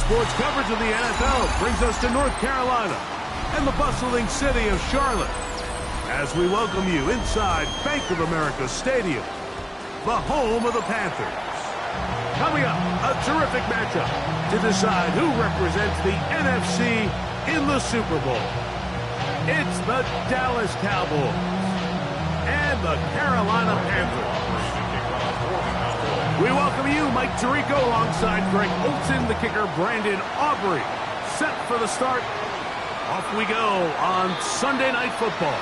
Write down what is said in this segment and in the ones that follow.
sports coverage of the NFL brings us to North Carolina and the bustling city of Charlotte as we welcome you inside Bank of America Stadium, the home of the Panthers. Coming up, a terrific matchup to decide who represents the NFC in the Super Bowl. It's the Dallas Cowboys and the Carolina Panthers. We welcome you, Mike Tirico, alongside Greg Olson, the kicker, Brandon Aubrey. Set for the start. Off we go on Sunday Night Football.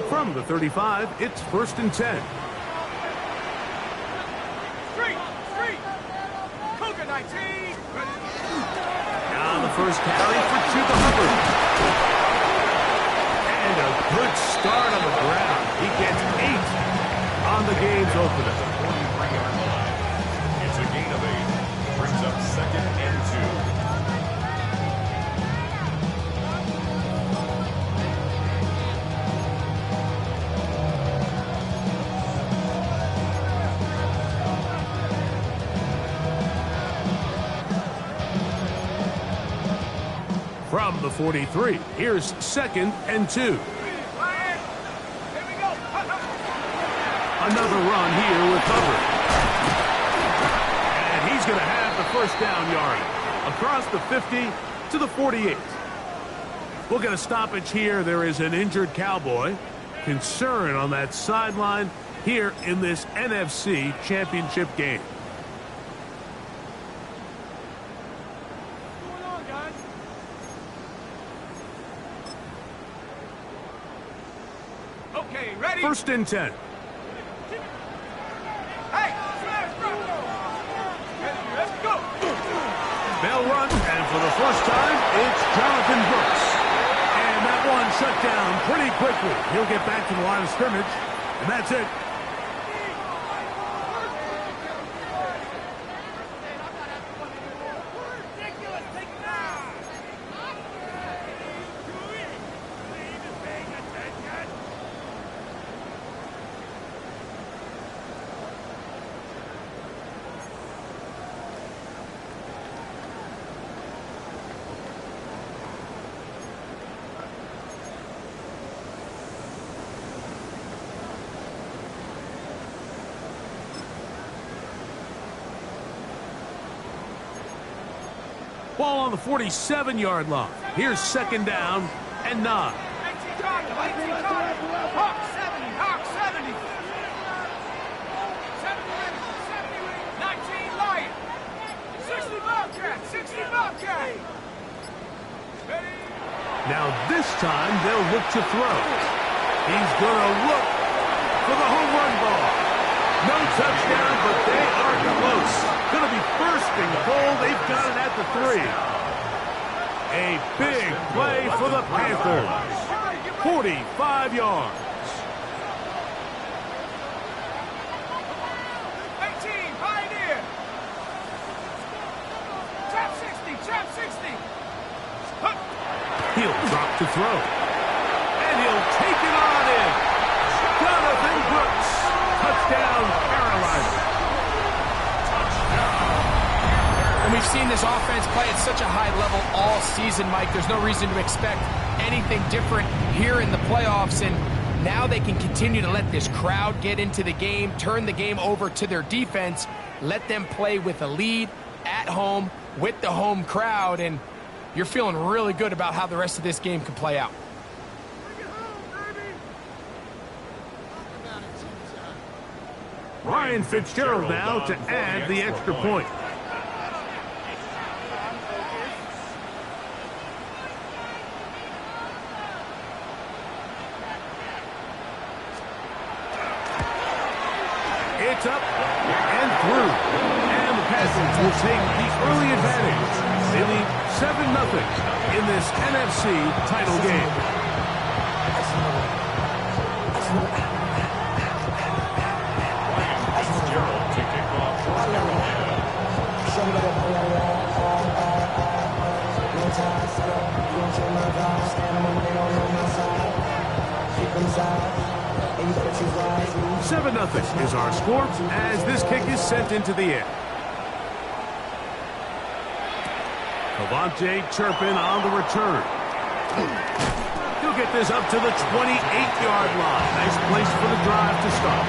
From the 35, it's 1st and 10. Cougar 19. Now the first carry for Chuba Hubbard. And a good start on the ground. He gets 8 on the game's opener. It's a gain of 8. Brings up 2nd and 2. From the 43, here's 2nd and 2. Here we go. Another run here with Hubbard. And he's going to have the first down yard across the 50 to the 48. We'll get a stoppage here. There is an injured Cowboy. Concern on that sideline here in this NFC Championship game. Okay, ready? 1st and 10. Hey, let's go. Bell runs, and for the first time, it's Jonathan Brooks. And that one shut down pretty quickly. He'll get back to the line of scrimmage, and that's it. Ball on the 47-yard line. Here's 2nd down and 9. 18 target, 18 target. Hawk 70, Hawk 70. 70 Lion. 60 Bobcat, 60 Bobcat. Ready? Now this time they'll look to throw. He's going to look for the home run ball. No touchdown, but they are close. Going to be 1st and goal. They've got it at the 3. A big play for the Panthers. 45 yards. 18, Pioneer. Trap 60, trap 60. He'll drop to throw. And he'll take it on in. Jonathan Brooks. Touchdown, Carolina. And we've seen this offense play at such a high level all season, Mike. There's no reason to expect anything different here in the playoffs. And now they can continue to let this crowd get into the game, turn the game over to their defense, let them play with a lead at home with the home crowd. And you're feeling really good about how the rest of this game can play out. Ryan Fitzgerald now to add the extra point. It's up and through. And the Panthers will take the early advantage. They lead 7-0 in this NFC title game. 7-0 is our score as this kick is sent into the air. Cavante Turpin on the return. He'll get this up to the 28-yard line. Nice place for the drive to start.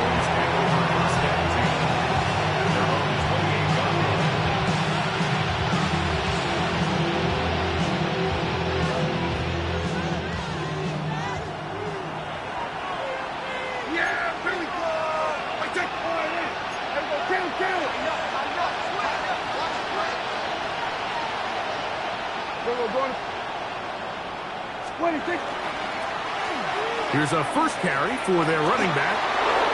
Here's a first carry for their running back,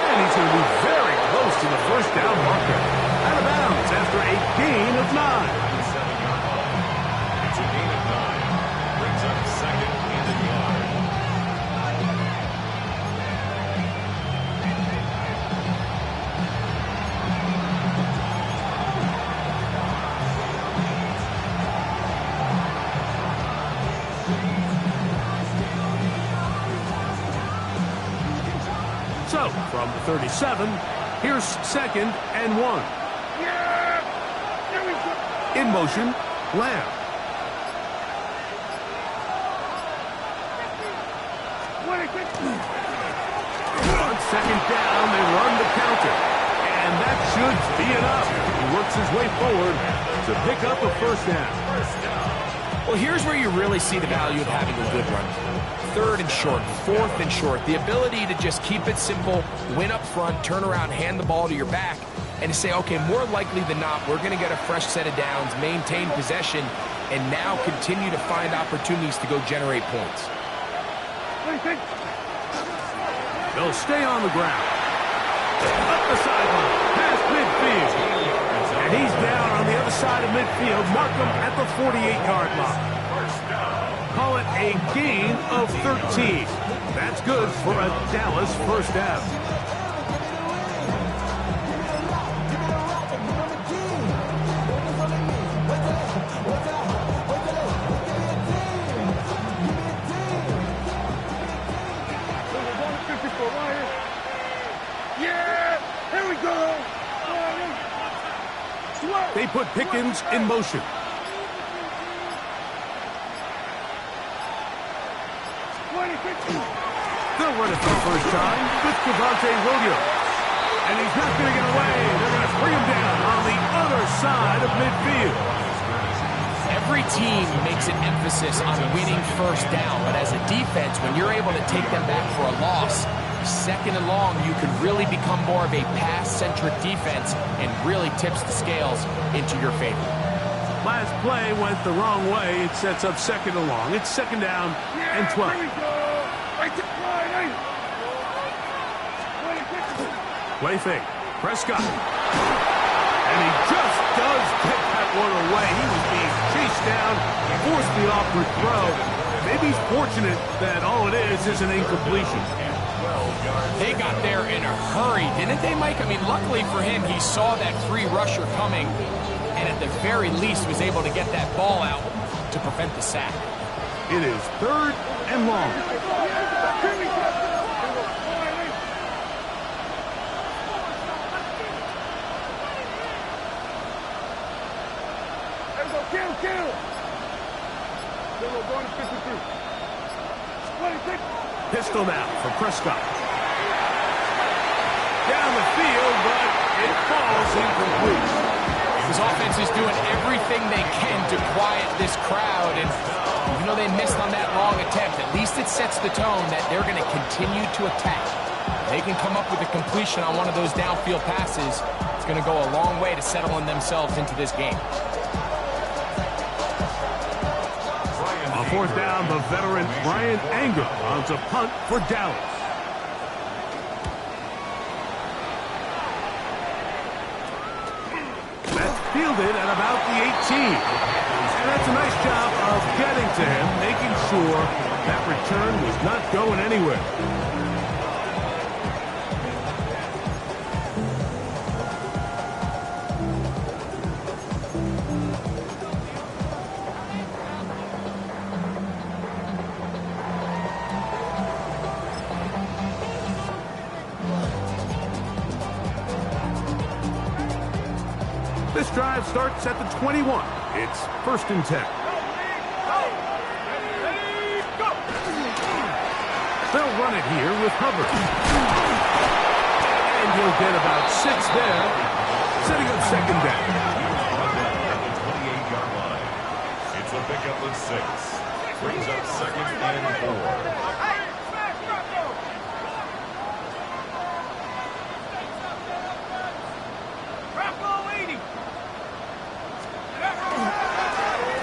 and he's going to be very close to the first down marker. Out of bounds after a gain of 9. It's a gain of 9. Brings up second and a yard. So, from the 37, here's 2nd and 1. In motion, Lamb. On 2nd down, they run the counter. And that should be enough. He works his way forward to pick up a first down. Well, here's where you really see the value of having a good run. 3rd and short, 4th and short. The ability to just keep it simple, win up front, turn around, hand the ball to your back, and to say, okay, more likely than not, we're going to get a fresh set of downs, maintain possession, and now continue to find opportunities to go generate points. They'll stay on the ground. Up the sideline, past midfield. And he's down on the other side of midfield. Mark him at the 48-yard line. Call it a gain of 13. That's good for a Dallas first down. They put Pickens in motion. They'll run it for the first time with Cavante Rodeo. And he's not going to get away. They're going to bring him down on the other side of midfield. Every team makes an emphasis on winning first down, but as a defense, when you're able to take them back for a loss, 2nd and long, you can really become more of a pass-centric defense and really tips the scales into your favor. Last play went the wrong way. It sets up 2nd and long. It's 2nd down and 12. Play fake. Prescott. And he just does get that one away. He was being chased down, forced the awkward throw. Maybe he's fortunate that all it is an incompletion. They got there in a hurry, didn't they, Mike? I mean, luckily for him, he saw that free rusher coming, and at the very least was able to get that ball out to prevent the sack. It is 3rd and long. Pistol now for Prescott. Down the field, but it falls incomplete. This offense is doing everything they can to quiet this crowd, and even though they missed on that long attempt, at least it sets the tone that they're going to continue to attack. They can come up with a completion on one of those downfield passes. It's going to go a long way to settling themselves into this game. On 4th down, the veteran Brian Anger on to punt for Dallas. That's fielded at about the 18. And that's a nice job of getting to him, making sure that return was not going anywhere. This drive starts at the 21. It's 1st and 10. They'll run it here with Hubbard. And he'll get about 6 there, setting up 2nd down. At the 28-yard line. It's a pickup of 6. Brings up 2nd and 4.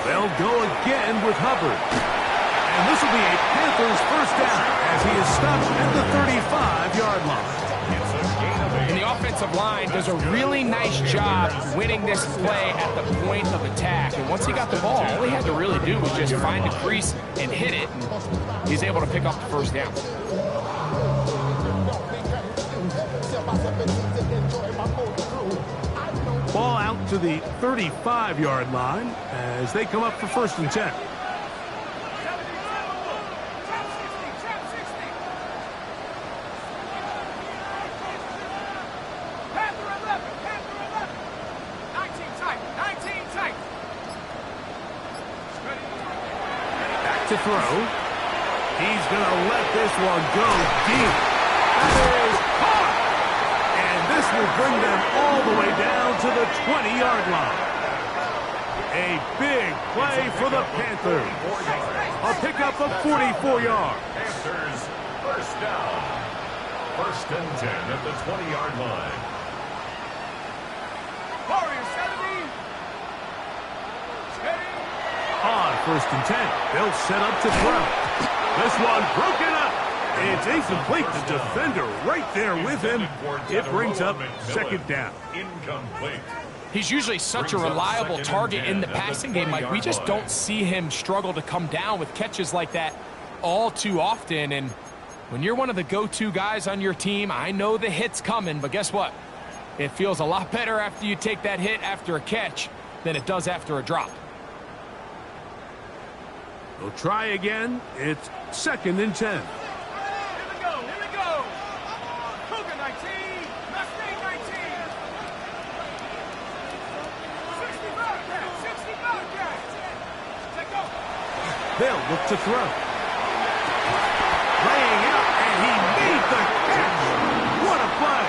They'll go again with Hubbard. And this will be a Panthers 1st down as he is stopped at the 35-yard line. And the offensive line does a really nice job winning this play at the point of attack. And once he got the ball, all he had to really do was just find the crease and hit it. And he's able to pick up the 1st down. Ball out to the 35-yard line as they come up for 1st and 10. To throw. He's going to let this one go deep. That is caught. And this will bring them all the way down to the 20-yard line. A big play for the Panthers. A pickup of 44 yards. Panthers 1st down. 1st and 10 at the 20-yard line. Warriors 70. Steady. On 1st and 10, they'll set up to throw. This one broken up. It's incomplete. The defender right there with him. It brings up 2nd down. Incomplete. He's usually such a reliable target in the passing game, Mike. We just don't see him struggle to come down with catches like that all too often. And when you're one of the go-to guys on your team, I know the hit's coming, but guess what? It feels a lot better after you take that hit after a catch than it does after a drop. They'll try again. It's 2nd and 10. Here we go. Here we go. Cougar 19. Mustang 19. 60 Bobcats. 60 Bobcats. Let go. They'll look to throw. Laying out, and he made the catch. What a play.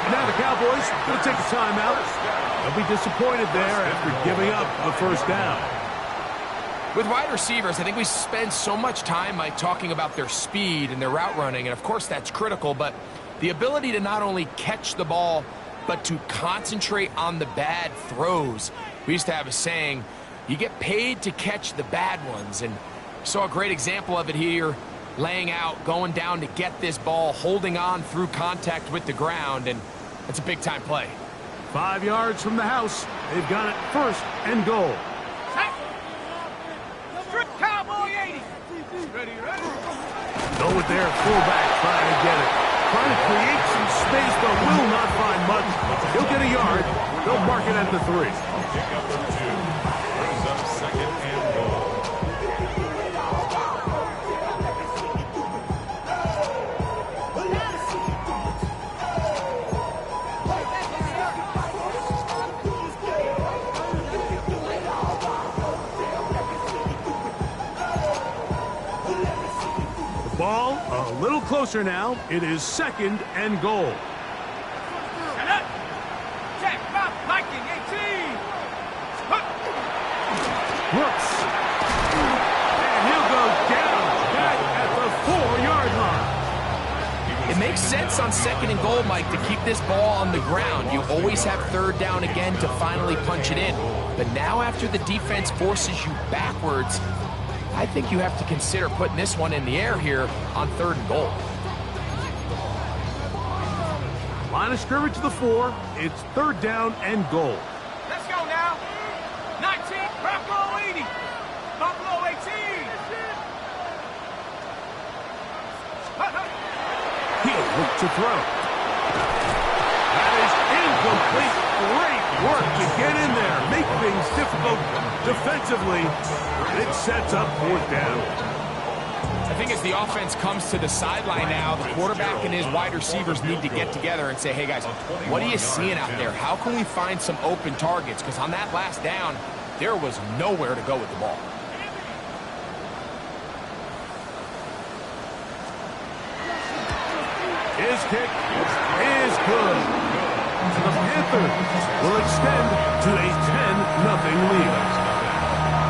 And now the Cowboys going to take a timeout. They'll be disappointed there after giving up the 1st down. With wide receivers, I think we spend so much time, Mike, talking about their speed and their route running, and of course that's critical, but the ability to not only catch the ball, but to concentrate on the bad throws. We used to have a saying, you get paid to catch the bad ones, and saw a great example of it here, laying out, going down to get this ball, holding on through contact with the ground, and it's a big-time play. 5 yards from the house. They've got it 1st and goal. Cowboy 80. Ready, ready. Go with their fullback trying to get it. Trying to create some space, but will not find much. He'll get a yard. They'll mark it at the 3. Pick up the 2. Brings up 2nd and goal. Ball a little closer now. It is 2nd and goal. Jack Bob Viking 18. Brooks. And he'll go down back at the 4-yard line. It makes sense on 2nd and goal, Mike, to keep this ball on the ground. You always have 3rd down again to finally punch it in. But now after the defense forces you backwards, I think you have to consider putting this one in the air here on 3rd and goal. Line of scrimmage to the 4. It's 3rd down and goal. Let's go now. 19. Buffalo 80. Buffalo 18. He'll look to throw. That is incomplete. Great work to get in there. Make things difficult defensively. It sets up 4th down. I think as the offense comes to the sideline now, the quarterback and his wide receivers need to get together and say, hey, guys, what are you seeing out there? How can we find some open targets? Because on that last down, there was nowhere to go with the ball. His kick is good. The Panthers will extend to a 10-0 lead.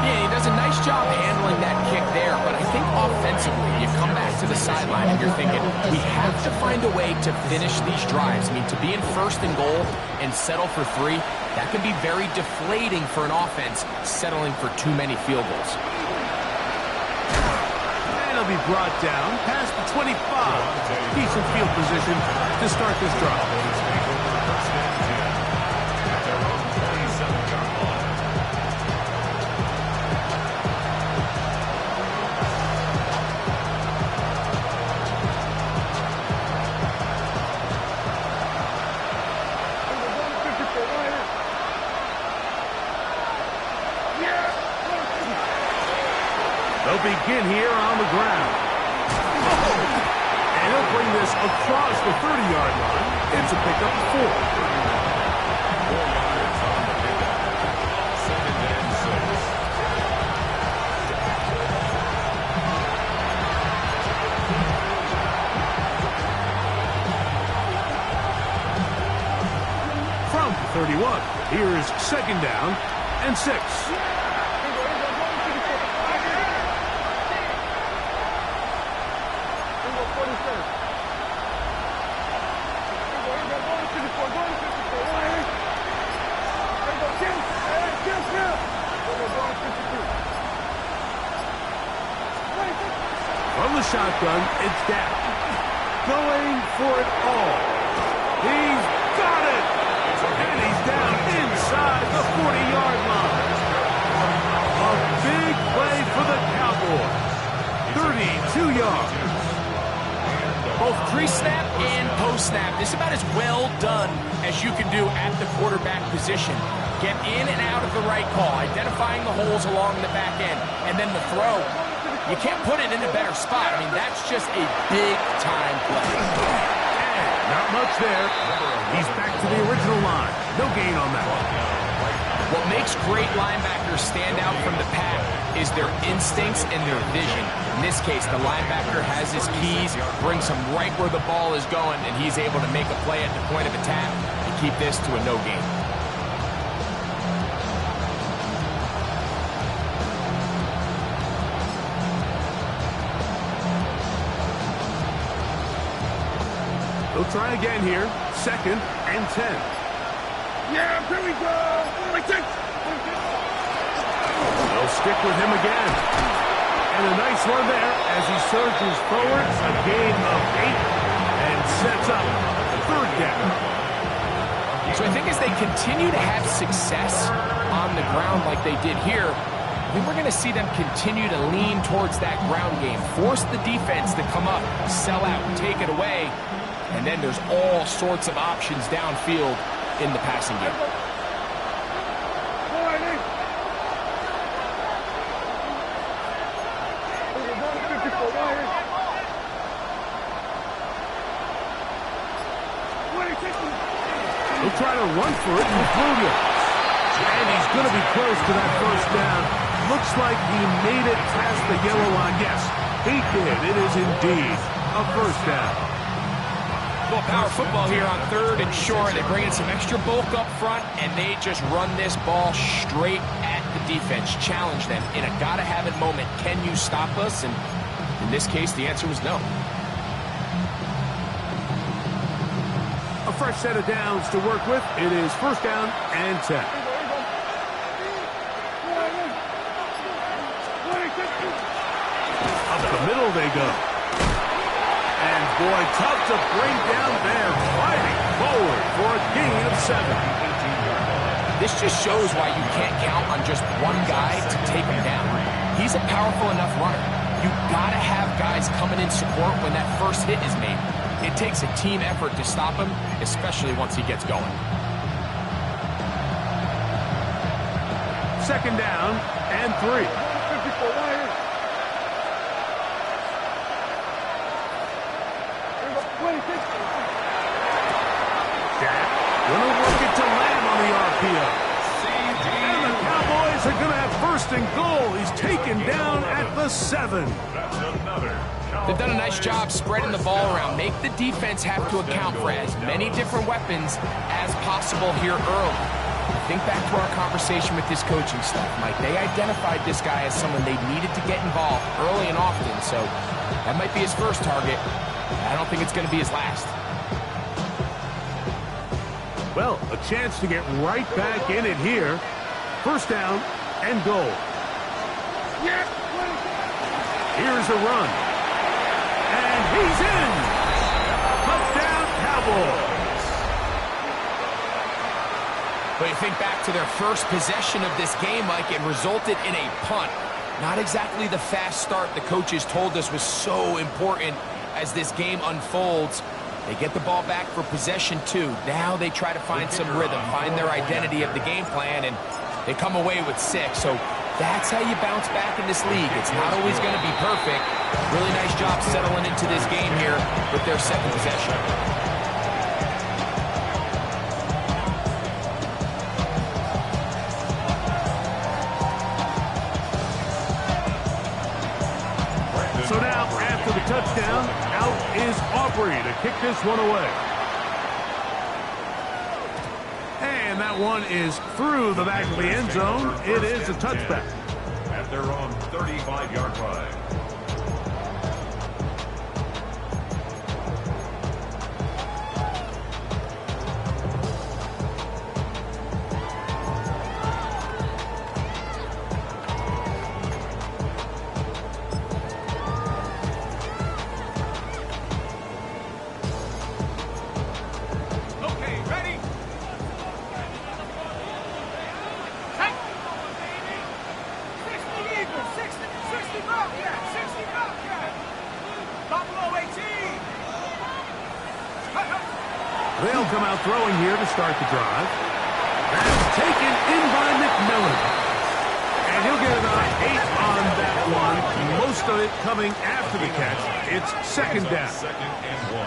Yeah, he does a nice job handling that kick there, but I think offensively, you come back to the sideline and you're thinking, we have to find a way to finish these drives. I mean, to be in first and goal and settle for 3, that can be very deflating for an offense settling for too many field goals. And he'll be brought down past the 25. Decent field position to start this drive. They'll begin here on the ground. And he'll bring this across the 30-yard line. It's a pickup of 4. 4 yards on the pickup. 2nd and 6. From the 31, here is 2nd down and 6. From the shotgun, it's down. Going for it all. He's got it! And he's down inside the 40-yard line. A big play for the Cowboys. 32 yards. Both pre-snap and post-snap, this is about as well done as you can do at the quarterback position. Get in and out of the right call, identifying the holes along the back end, and then the throw. You can't put it in a better spot. I mean, that's just a big-time play. And not much there. He's back to the original line. No gain on that one. What makes great linebackers stand out from the pack is their instincts and their vision. In this case, the linebacker has his keys, brings him right where the ball is going, and he's able to make a play at the point of attack and keep this to a no gain. They'll try again here. 2nd and 10. Yeah, here we go. They'll stick with him again. And a nice one there as he surges forward. A gain of 8 and sets up the 3rd down. So I think as they continue to have success on the ground like they did here, I think we're going to see them continue to lean towards that ground game. Force the defense to come up, sell out, take it away. And then there's all sorts of options downfield in the passing game. He'll try to run for it with Williams. And he's going to be close to that 1st down. Looks like he made it past the yellow line. Yes, he did. It is indeed a 1st down. Well, power football here on 3rd and short. They bring in some extra bulk up front, and they just run this ball straight at the defense. Challenge them in a gotta-have-it moment. Can you stop us? And in this case, the answer was no. A fresh set of downs to work with. It is 1st down and 10. Up the middle they go. And boy, tough to bring down there. Fighting forward for a gain of 7. This just shows why you can't count on just one guy to take him down. He's a powerful enough runner. You gotta have guys coming in support when that first hit is made. It takes a team effort to stop him, especially once he gets going. 2nd down and 3. Dak gonna work it to Lamb on the RPO. And the Cowboys are gonna have first and goal. He's taken down at the 7. They've done a nice job spreading the ball around. Make the defense have to account for as many different weapons as possible here early. Think back to our conversation with this coaching staff, Mike. They identified this guy as someone they needed to get involved early and often, so that might be his first target. I don't think it's going to be his last. Well, a chance to get right back in it here. First down and goal. Here's a run. And he's in. Touchdown, Cowboys. But you think back to their first possession of this game, Mike, it resulted in a punt. Not exactly the fast start the coaches told us was so important as this game unfolds. They get the ball back for possession 2. Now they try to find some rhythm, find their identity of the game plan, and they come away with 6. So that's how you bounce back in this league. It's not always going to be perfect. Really nice job settling into this game here with their second possession. So now, after the touchdown, out is Aubrey to kick this one away. And that one is through the back of the end zone. It is a touchback. At their own 35-yard line. They'll come out throwing here to start the drive. That's taken in by McMillan. And he'll get about 8 on that one. Most of it coming after the catch. It's second down. Second and 1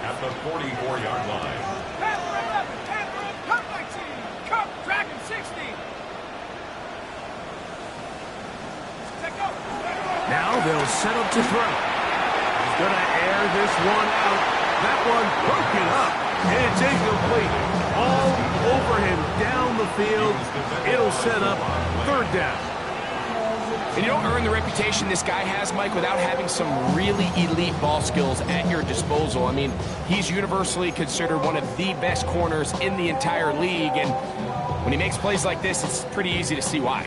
at the 44-yard line. Panther 11, Panther, Cup 19, Cup Dragon 60. Let go. Now they'll set up to throw. He's going to air this one out. That one broken up. It's incomplete. All over him down the field. It'll set up third down. And you don't earn the reputation this guy has, Mike, without having some really elite ball skills at your disposal. I mean, he's universally considered one of the best corners in the entire league. And when he makes plays like this, it's pretty easy to see why.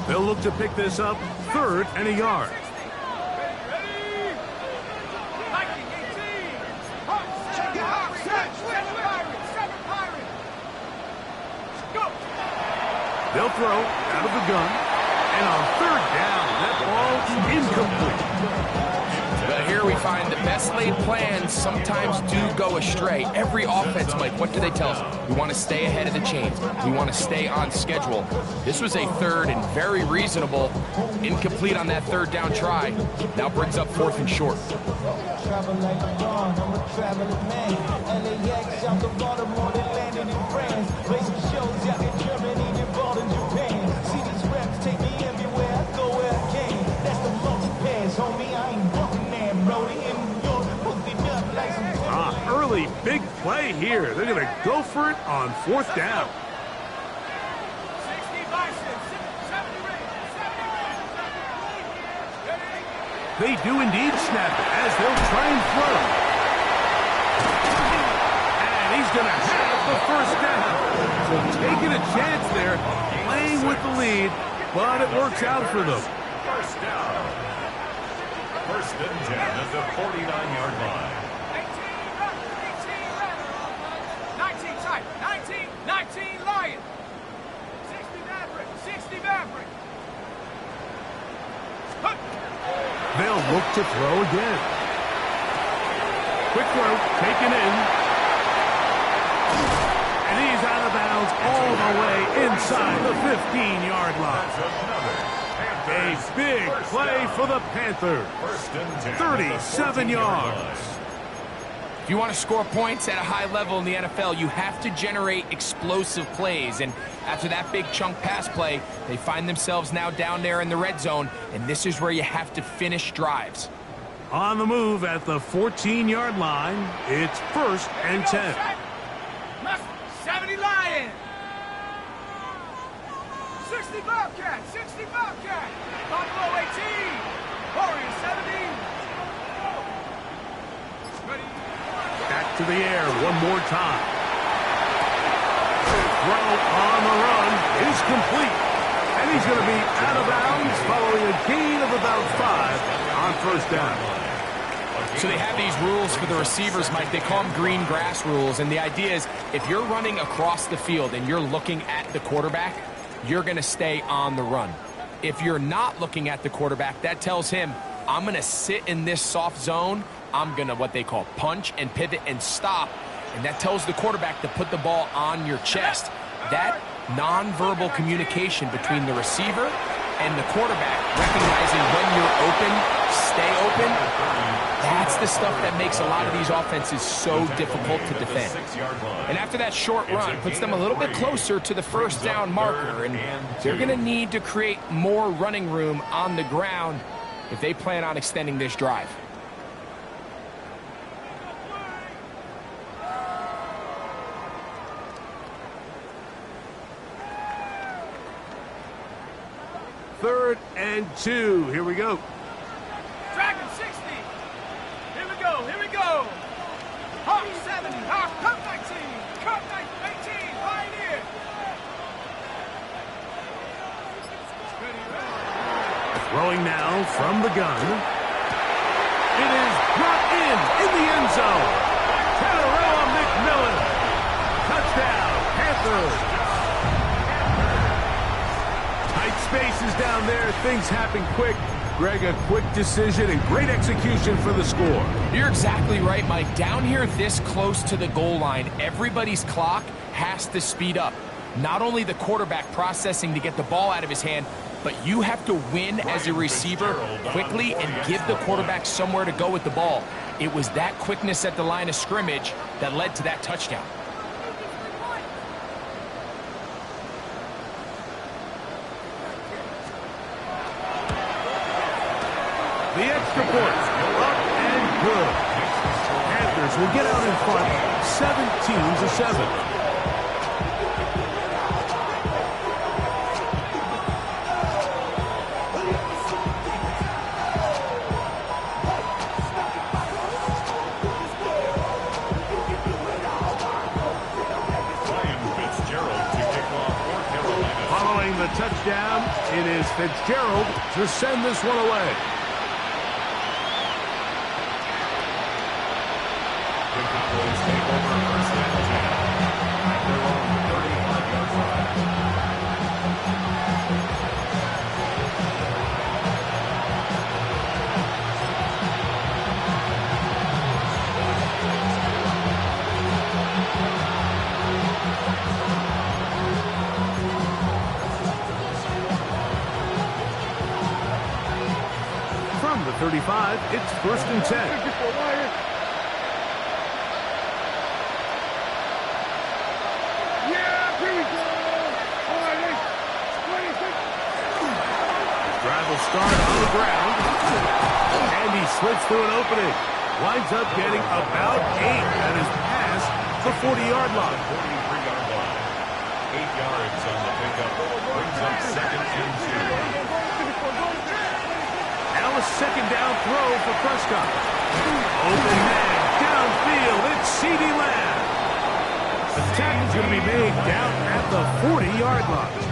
They'll look to pick this up third and a yard. They'll throw out of the gun, and on third down, that ball's incomplete. But here we find the best laid plans sometimes do go astray. Every offense, Mike, what do they tell us? We want to stay ahead of the chains. We want to stay on schedule. This was a third and very reasonable. Incomplete on that third down try. Now brings up fourth and short. Early big play here. They're going to go for it on fourth down. 60 Bison, 70 Ring, 70 They do indeed snap it as they'll try and throw. And he's going to have the first down. So taking a chance there, playing with the lead, but it works out for them. First down. First and 10 at the 49-yard line. 19 Lion. 60 Maverick. 60 Maverick. They'll look to throw again. Quick throw, taken in. And he's out of bounds all the way inside the 15-yard line. A big play for the Panthers. 37 yards. If you want to score points at a high level in the NFL, you have to generate explosive plays. And after that big chunk pass play, they find themselves now down there in the red zone, and this is where you have to finish drives. On the move at the 14-yard line, it's 1st and 10. 70 Lions. 60 Bobcat. 60 Bobcat. Buffalo 18. Warriors 70. Ready. Back to the air one more time. Throw on the run is complete. And he's going to be out of bounds following a gain of about 5 on 1st down. So they have these rules for the receivers, Mike. They call them green grass rules. And the idea is if you're running across the field and you're looking at the quarterback, you're going to stay on the run. If you're not looking at the quarterback, that tells him, I'm going to sit in this soft zone. I'm going to what they call punch and pivot and stop. And that tells the quarterback to put the ball on your chest. That nonverbal communication between the receiver and the quarterback, recognizing when you're open, stay open, that's the stuff that makes a lot of these offenses so difficult to defend. And after that short run, puts them a little bit closer to the 1st down marker, and they're going to need to create more running room on the ground if they plan on extending this drive. Third and 2. Here we go. Dragon 60. Here we go. Here we go. Hawk 70. Hawk Cup 19. Cup 18. Pioneer. Throwing now from the gun. It is brought in the end zone. Terrell McMillan. Touchdown, Panthers. Spaces down there, things happen quick. Greg, a quick decision and great execution for the score. You're exactly right, Mike. Down here this close to the goal line, everybody's clock has to speed up. Not only the quarterback processing to get the ball out of his hand, but you have to win as a receiver quickly and give the quarterback somewhere to go with the ball. It was that quickness at the line of scrimmage that led to that touchdown. The extra point, up and good. Panthers will get out in front, 17-7. Following the touchdown, it is Fitzgerald to send this one away. From the 35, it's 1st and 10. Start on the ground, and he slits through an opening. Winds up getting about 8 at his pass, the 40-yard line. 43-yard line. 8 yards on the pickup. Brings up 2nd and 2. Now a 2nd down throw for Prescott. Open man, downfield, it's CeeDee Lamb. The tackle's going to be made down at the 40-yard line.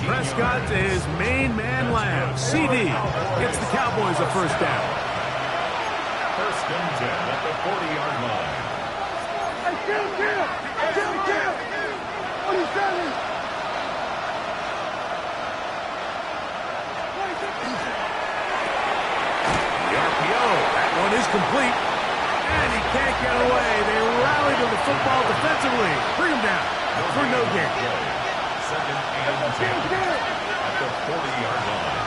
Prescott to his main man Lamb. CeeDee gets the Cowboys a 1st down. 1st and 10 at the 40-yard line. The RPO, that one is complete. And he can't get away. They rally to the football defensively. Bring him down for no gain. 2nd and 10 at the 40-yard line.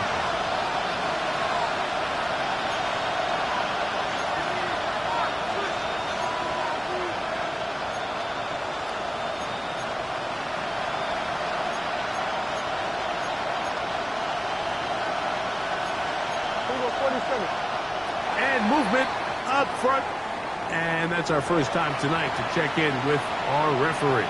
And movement up front. And that's our first time tonight to check in with our referee.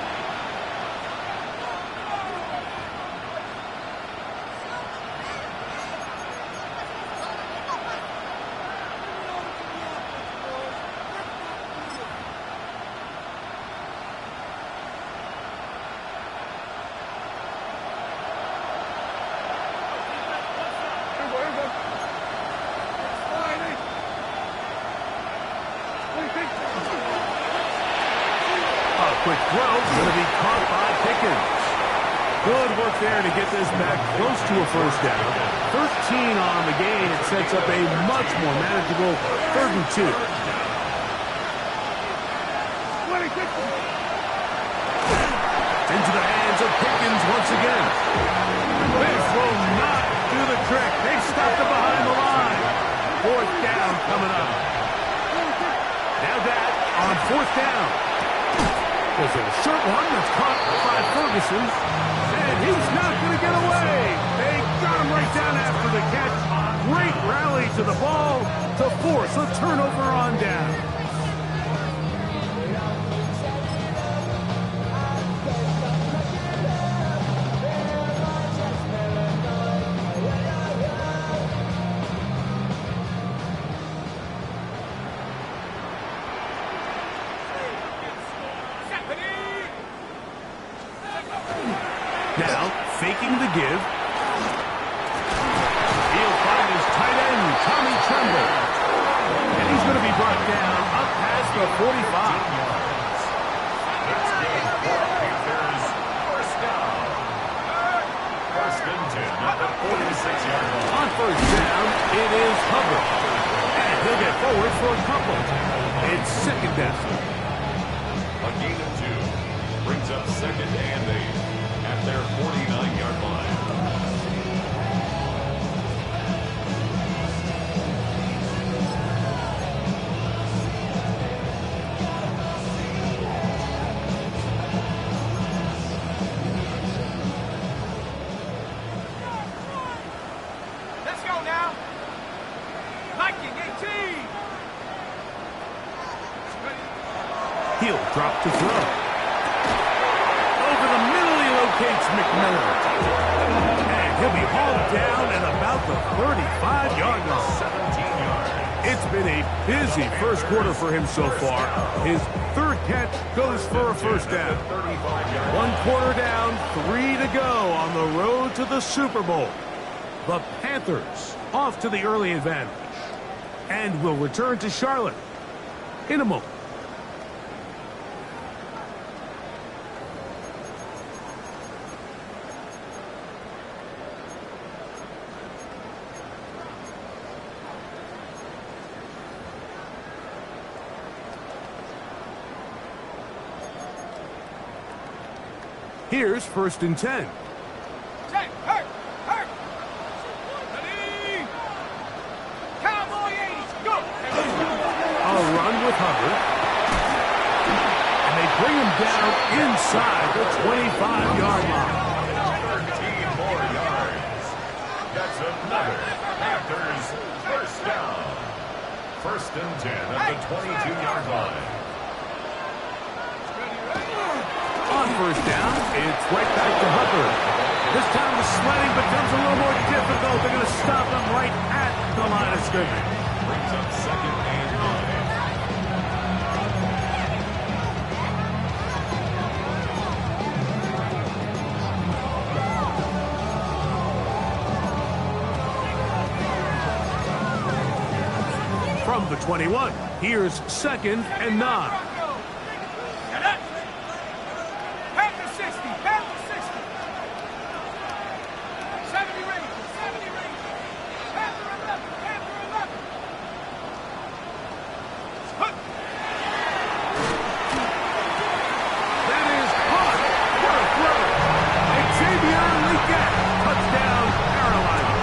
Quick throw, going to be caught by Pickens. Good work there to get this back close to a first down. 13 on the game. It sets up a much more manageable 3rd and 2. Into the hands of Pickens once again. This will not do the trick. They stopped it behind the line. 4th down coming up. Now that on 4th down. There's a short one that's caught by Ferguson, and he's not going to get away. They got him right down after the catch. Great rally to the ball to force a turnover on down. Now, faking the give. He'll find his tight end, Tommy Tremble. And he's going to be brought down up past the 45. That's good for Panthers. First down. 1st and 10 at the 46-yard line. On 1st down, it is Hubbard. And he'll get forward for a couple. It's 2nd down. A gain of 2 brings up 2nd and 8 at their 49-yard line. Let's go now. Viking 18. He'll drop to throw. Over the middle, he locates McMillan. And he'll be hauled down at about the 35-yard line. 17 yards. It's been a busy first quarter for him so far. His 3rd catch goes for a first down. 35-yard. 1 quarter down, 3 to go on the road to the Super Bowl. The Panthers off to the early advantage. And will return to Charlotte in a moment. Here's 1st and 10. Check. Hurt. Ready. Cowboy 80. Go. A run with Hubbard. And they bring him down inside the 25-yard line. 13 more yards. That's another Panthers first down. 1st and 10 at the 22-yard line. On 1st down, it's right back to Hubbard. This time the sledding becomes a little more difficult. They're going to stop him right at the line of scrimmage. Brings up 2nd and 9. From the 21, here's 2nd and 9. Panther 60. Panther 60. 70 Rangers. 70 Rangers. Panther 11. Panther 11. Hook. That is caught. What a throw. Xavier Leggett. Touchdown, Carolina.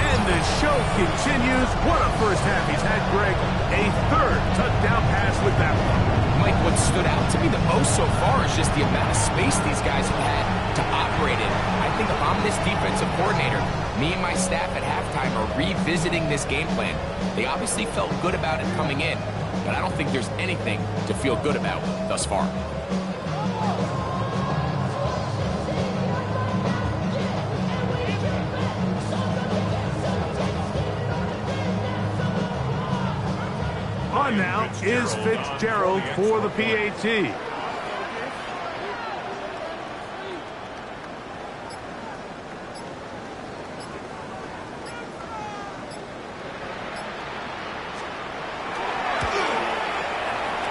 And the show continues. What a first half he's had, Greg. A 3rd touchdown pass with that one. Mike, what stood out to me the most so far is just the amount of space these guys have had. to operate in. I think if I'm this defensive coordinator, me and my staff at halftime are revisiting this game plan. They obviously felt good about it coming in, but I don't think there's anything to feel good about thus far. On now is Fitzgerald for the PAT.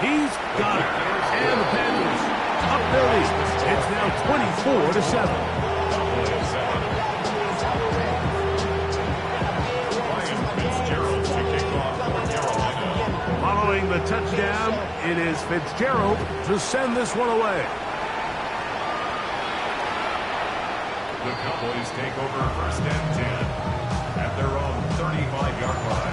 He's got it. And the Panthers up their lead. It's now 24-7. Following the touchdown, it is Fitzgerald to send this one away. The Cowboys take over 1st and 10 at their own 35-yard line.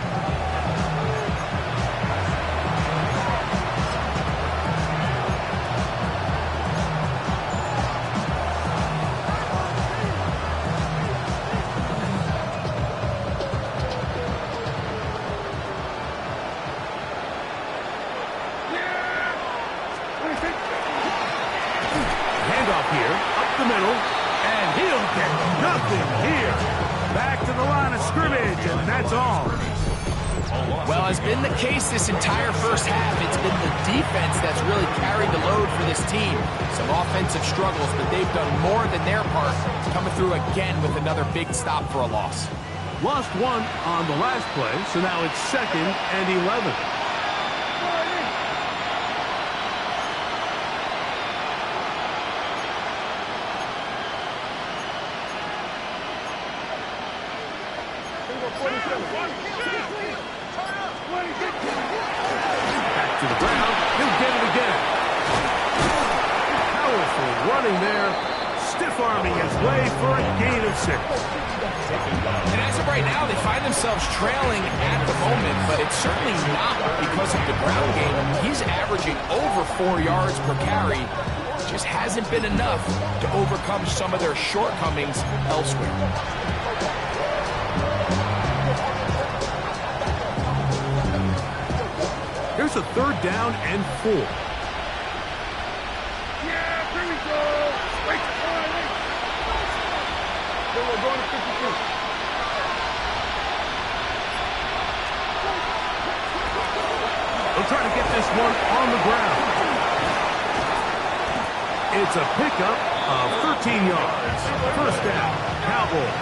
Here, up the middle, and he'll get nothing here. Back to the line of scrimmage, and that's all. Well, as been the case this entire first half, it's been the defense that's really carried the load for this team. Some offensive struggles, but they've done more than their part, coming through again with another big stop for a loss. Lost one on the last play, so now it's 2nd and 11. Back to the ground. He'll get it again. Powerful running there. Stiff-arming his way for a gain of 6. And as of right now, they find themselves trailing at the moment, but it's certainly not because of the ground game. He's averaging over 4 yards per carry. Just hasn't been enough to overcome some of their shortcomings elsewhere. Here's a 3rd down and 4. Yeah, here we go. Wait, wait. Then we're going to 52. They'll try to get this one on the ground. It's a pickup of 13 yards. 1st down, Cowboys.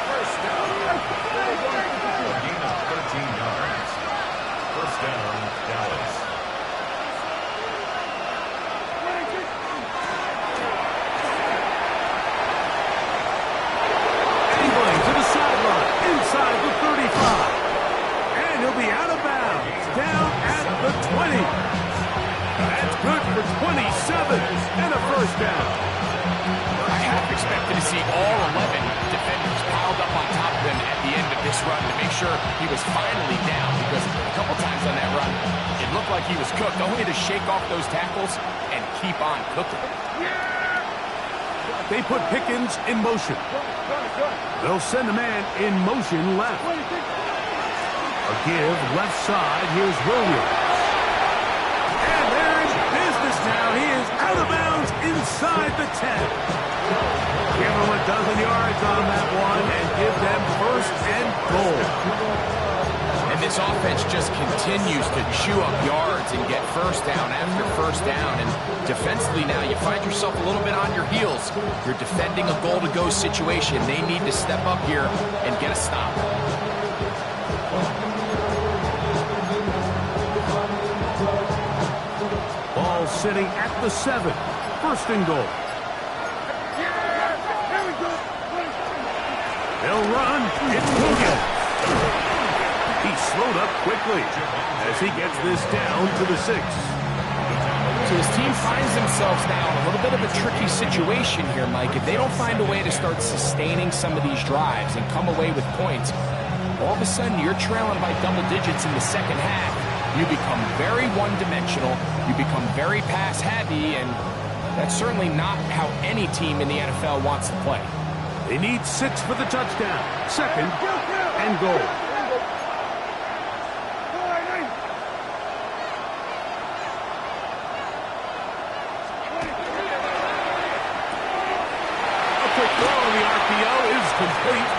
First down. A gain of 13 yards. 1st down, Dallas. Angling to the sideline, inside the 35. And he'll be out of bounds, down at the 20. That's good for 27 and a 1st down. I half expected to see all 11 defenders piled up on top of him at the end of this run to make sure he was finally down, because a couple times on that run, it looked like he was cooked, only to shake off those tackles and keep on cooking. They put Pickens in motion. They'll send a man in motion left. A give left side. Here's Williams. And they're in business now. He is out of bounds inside the 10. Give them a dozen yards on that one and give them 1st and goal. And this offense just continues to chew up yards and get 1st down after 1st down. And defensively now, you find yourself a little bit on your heels. You're defending a goal-to-go situation. They need to step up here and get a stop. Ball sitting at the 7. 1st and goal. They'll run. It's Williams. He slowed up quickly as he gets this down to the 6. So his team finds themselves now in a little bit of a tricky situation here, Mike. If they don't find a way to start sustaining some of these drives and come away with points, all of a sudden you're trailing by double digits in the 2nd half. You become very one-dimensional. You become very pass-heavy, and That's certainly not how any team in the NFL wants to play. They need 6 for the touchdown. 2nd and goal. A quick throw on the RPO is complete.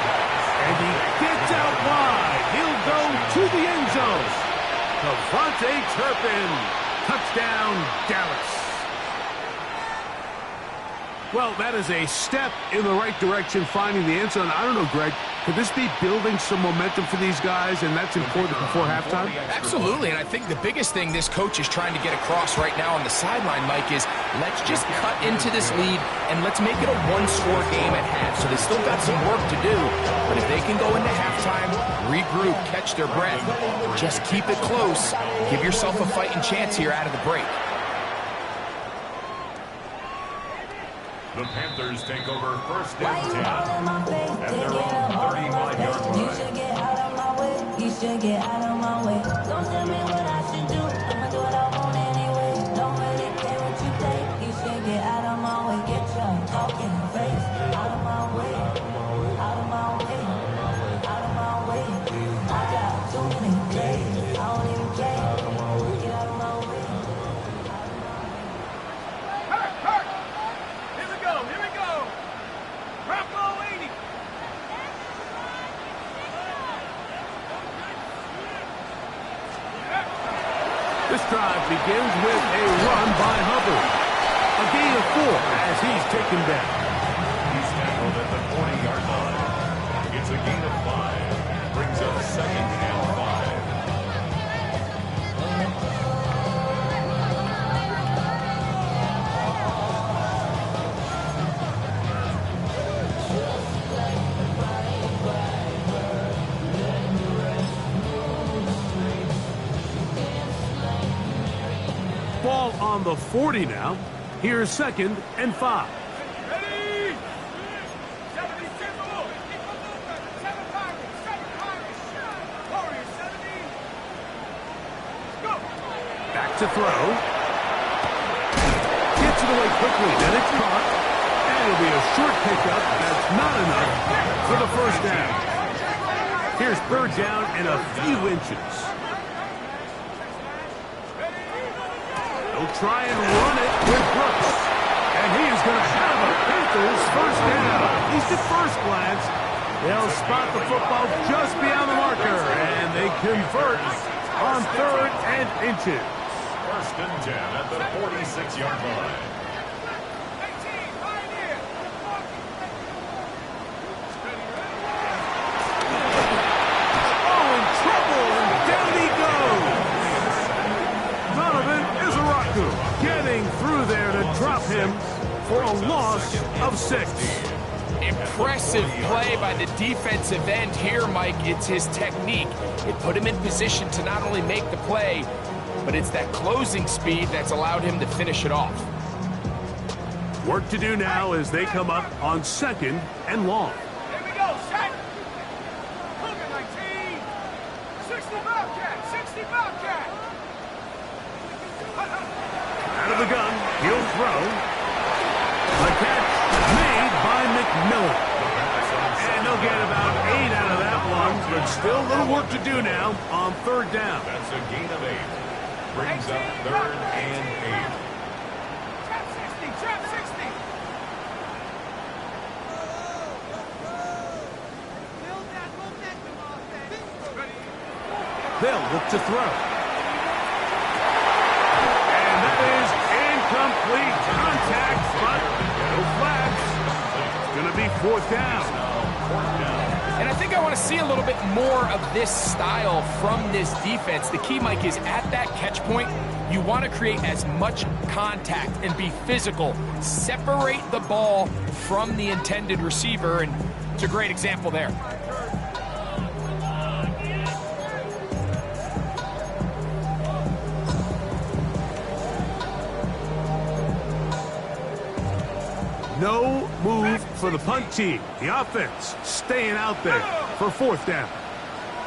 And he gets out wide. He'll go to the end zone. Devontae Turpin. Touchdown, Dallas. Well, that is a step in the right direction, finding the end zone. I don't know, Greg, could this be building some momentum for these guys, and that's important before halftime? Absolutely, and I think the biggest thing this coach is trying to get across right now on the sideline, Mike, is let's just cut into this lead, and let's make it a one-score game at half. So they still got some work to do, but if they can go into halftime, regroup, catch their breath, just keep it close, give yourself a fighting chance here out of the break. The Panthers take over 1st and 10 at their own 35-yard line. You should get out of my way. You should get out of my way. Don't tell me what I should do. I'ma do what I want anyway. Don't really care what you think. You should get out of my way. Get your talking face out of my way. Out of my way. Out of my way. I got too many days. I don't even care. Get out of my way. This drive begins with a run by Hubbard. A gain of 4 as he's taken down. He's tackled at the 40-yard line. It's a gain of 5. Brings up 2nd and 5. Ball on the 40 now. Here's 2nd and 5. Ready? 70 Timberwolves. 7 Pirates. 7 Pirates. Warriors 70. Go. Back to throw. Gets it away quickly. Then it's caught. And it'll be a short pickup. That's not enough for the 1st down. Here's Bird down in a few inches. He'll try and run it with Brooks. And he is going to have a Panthers 1st down. At least at first glance, they'll spot the football just beyond the marker. And they convert on 3rd and inches. 1st and 10 at the 46-yard line. 18, right here. Oh, in trouble, and down he goes. Donovan Izaraku getting through there to drop him for a loss of 6. Impressive play by the defensive end here, Mike. It's his technique. It put him in position to not only make the play, but it's that closing speed that's allowed him to finish it off. Work to do now as they come up on 2nd and long. Here we go, set. Look at 19. 60 Bobcat. 60 Bobcat. Out of the gun, he'll throw. The catch made by McMillan. And they'll get about 8 out of that one, but still a little work to do now on 3rd down. That's a gain of 8. Brings up 3rd and 8. Trap 60. Trap 60. Build that momentum offense. Ready. They'll look to throw. And that is incomplete contact, but no flags. It's going to be 4th down. And I think I want to see a little bit more of this style from this defense. The key, Mike, is at that catch point, you want to create as much contact and be physical. Separate the ball from the intended receiver, and it's a great example there. No move for the punt team. The offense staying out there for 4th down.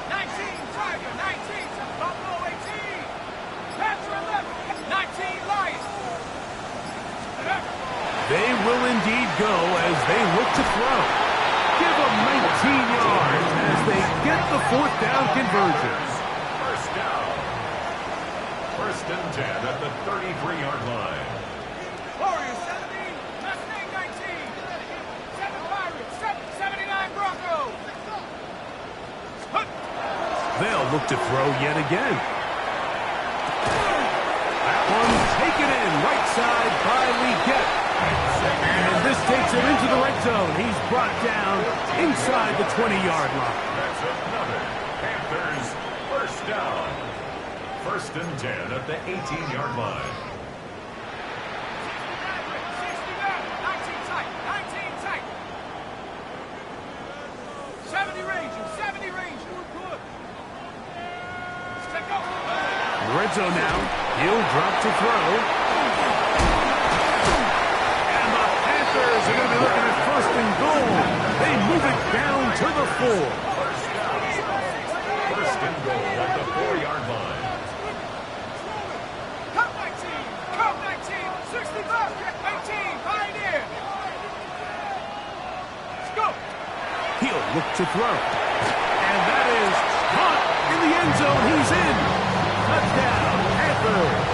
19 Tiger. 19 to Buffalo 18. Panther 11. 19 Lions. They will indeed go as they look to throw. Give them 19 yards as they get the 4th down conversion. First down. 1st and 10 at the 33-yard line. Warriors 17, Mustang 19, 7 Pirates, 79 Broncos. They'll look to throw yet again. That one's taken in right side by Leggett. And this takes him into the red zone. He's brought down inside the 20-yard line. That's another Panthers first down. 1st and 10 at the 18-yard line. 19 tight, 19 tight. 70 Rangers, 70 Rangers. Good. Stick up. The red zone now. He'll drop to throw. And the Panthers are going to be looking at 1st and goal. They move it down to the 4. First down. 1st and goal at the 4-yard line. Cup 19, 65, 18, Pioneer. Let's go. He'll look to throw. And that is caught in the end zone. He's in. Touchdown, Panthers.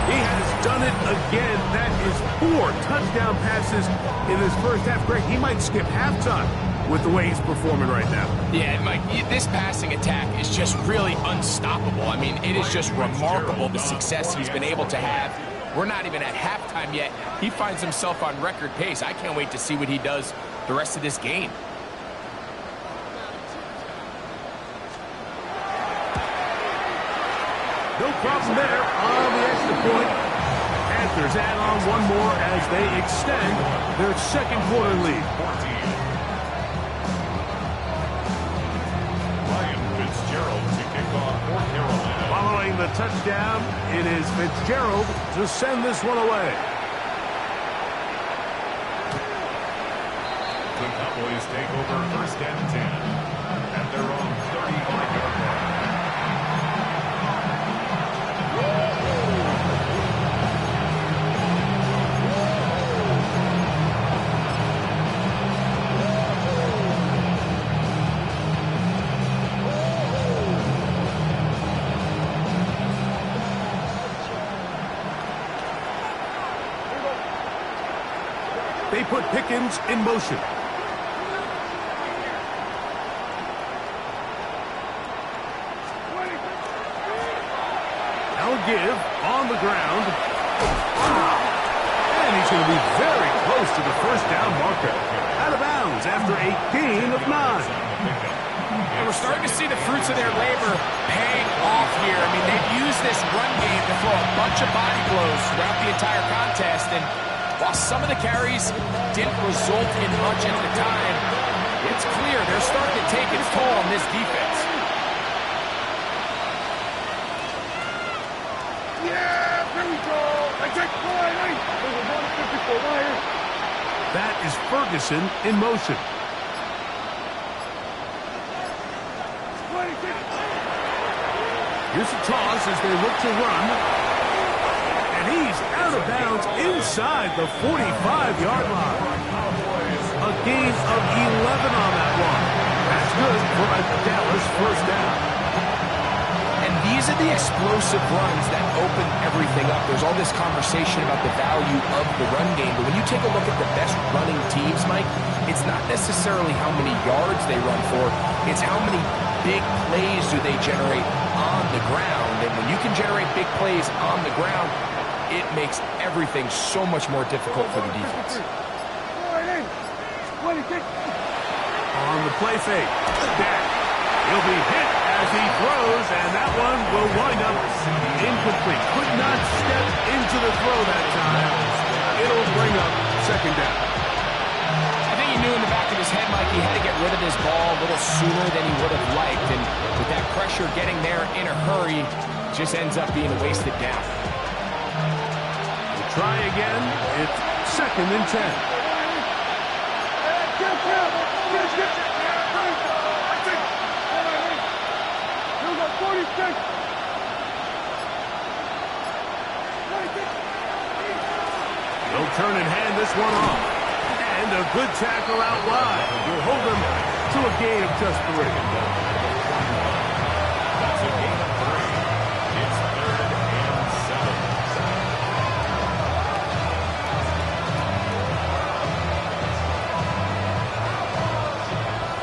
He has done it again. That is 4 touchdown passes in this first half. Greg, he might skip halftime with the way he's performing right now. Yeah, Mike, this passing attack is just really unstoppable. I mean, it is just remarkable the success he's been able to have. We're not even at halftime yet. He finds himself on record pace. I can't wait to see what he does the rest of this game. No problem there on the extra point. Panthers add on one more as they extend their 2nd quarter lead. 14. Ryan Fitzgerald to kick off for Carolina. Following the touchdown, it is Fitzgerald to send this one away. The Cowboys take over 1st and 10 at their own 35-yard line. They put Pickens in motion. Now give on the ground. And he's going to be very close to the 1st down marker. Out of bounds after a gain of 9. And we're starting to see the fruits of their labor paying off here. I mean, they've used this run game to throw a bunch of body blows throughout the entire contest. And while some of the carries didn't result in much at the time, it's clear they're starting to take its toll on this defense. Yeah, here we go. I take line. There's a 154 wire. That is Ferguson in motion. Here's a toss as they look to run. And he's out of bounds inside the 45-yard line. A gain of 11 on that one. That's good for a Dallas 1st down. And these are the explosive runs that open everything up. There's all this conversation about the value of the run game, but when you take a look at the best running teams, Mike, it's not necessarily how many yards they run for, it's how many big plays do they generate on the ground. And when you can generate big plays on the ground, it makes everything so much more difficult for the defense. On the play fake. Dak. He'll be hit as he throws, and that one will wind up incomplete. Could not step into the throw that time. It'll bring up 2nd down. I think he knew in the back of his head, Mike, he had to get rid of this ball a little sooner than he would have liked. And with that pressure getting there in a hurry, just ends up being a wasted down. We'll try again. It's 2nd and 10. He'll turn and hand this one off. And a good tackle out wide. Will hold him to a gain of just 3. That's a gain of 3. It's 3rd and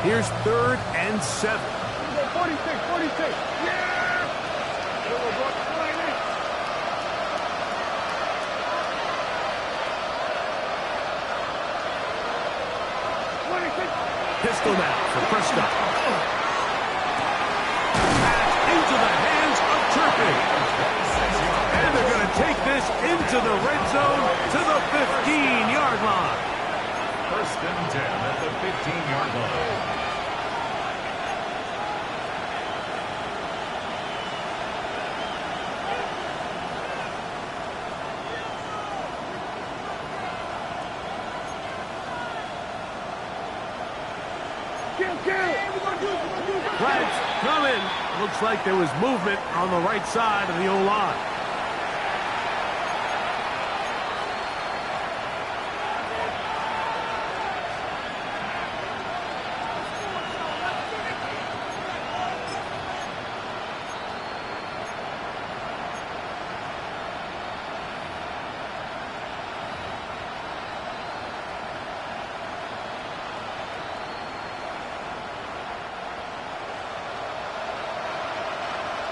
7. Here's 3rd and 7. 46, 46. Yeah! Pistol now for Prescott. Pass into the hands of Turpin. And they're going to take this into the red zone to the 15-yard line. 1st and 10 at the 15-yard line. Flags coming. Looks like there was movement on the right side of the O-line.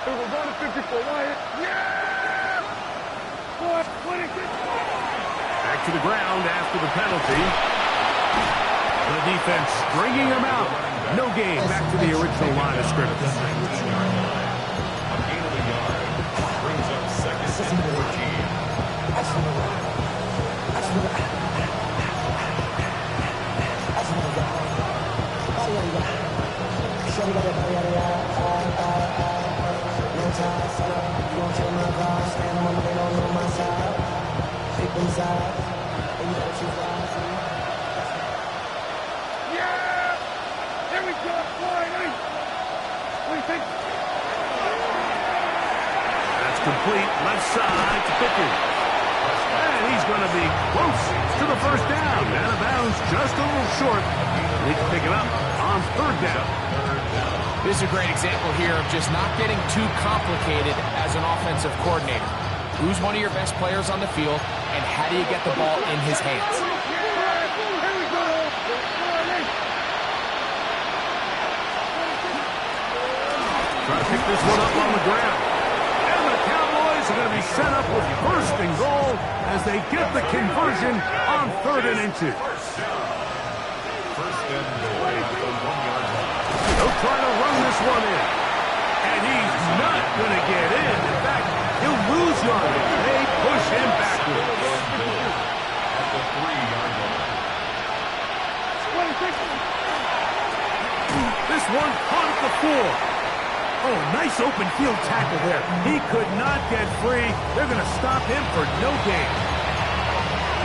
We're going to 54, Wyatt. Yeah! 26. Back to the ground after the penalty. The defense bringing him out. No gain. Back to the original line of scrimmage. A gain of a yard. Brings up 2nd and Yeah! There we go. Wyatt. What do you think? That's complete. Left side to Pickens. And he's going to be close to the 1st down. Out of bounds, just a little short. They can pick it up on 3rd down. This is a great example here of just not getting too complicated as an offensive coordinator. Who's one of your best players on the field, and how do you get the ball in his hands? Here we go. Trying to pick this one up on the ground. And the Cowboys are going to be set up with 1st and goal as they get the conversion on 3rd and inches. 1st and goal at the 1-yard line. They'll try to run this one in. And he's not going to get in. In fact, he'll lose yardage. They push him backwards. At the 3-yard line. This one caught at the 4. Oh, nice open field tackle there. He could not get free. They're going to stop him for no gain.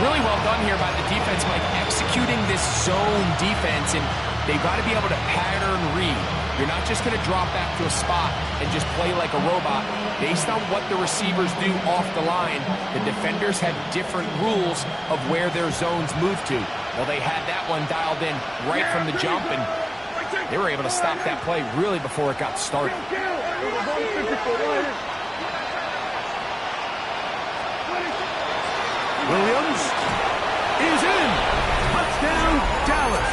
Really well done here by the defense, Mike, executing this zone defense, and they've got to be able to pattern read. You're not just going to drop back to a spot and just play like a robot. Based on what the receivers do off the line, the defenders had different rules of where their zones move to. Well, they had that one dialed in right from the jump, and they were able to stop that play really before it got started. Williams is in. Touchdown, Dallas.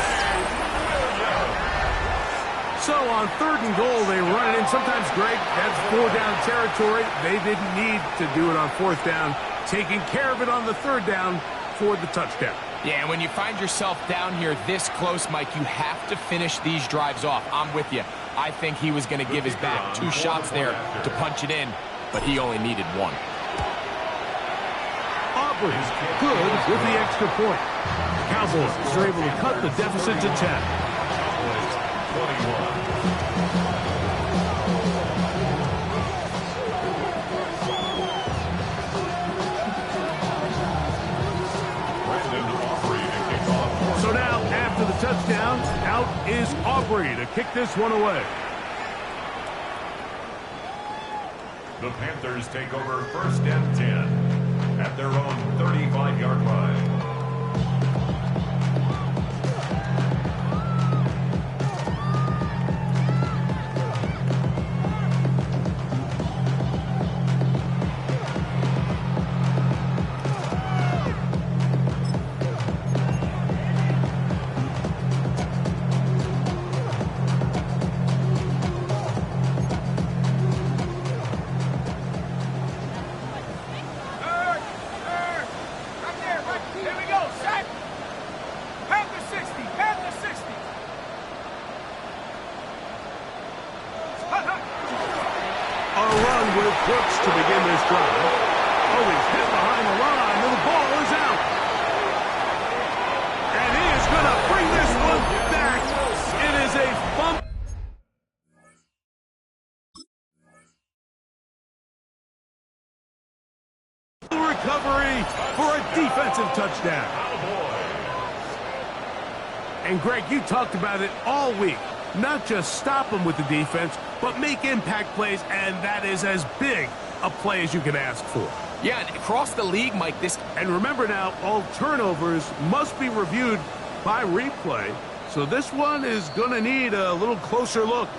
So on 3rd and goal, they run it in. Sometimes, Greg, that's 4-down territory. They didn't need to do it on 4th down. Taking care of it on the 3rd down for the touchdown. Yeah, and when you find yourself down here this close, Mike, you have to finish these drives off. I'm with you. I think he was going to give his back 2 shots there to punch it in, but he only needed 1. Aubrey is good with the extra point. The Cowboys are able to cut the deficit to 10. 21. So now, after the touchdown, out is Aubrey to kick this one away. The Panthers take over 1st and 10 at their own 35-yard line. Brooks to begin this drive. Oh, he's hit behind the line, and the ball is out. And he is going to bring this one back. It is a fumble. Recovery for a defensive touchdown. And Greg, you talked about it all week. Not just stop them with the defense, but make impact plays, and that is as big a play as you can ask for. Yeah, and across the league, Mike, this... And remember now, all turnovers must be reviewed by replay, so this one is going to need a little closer look.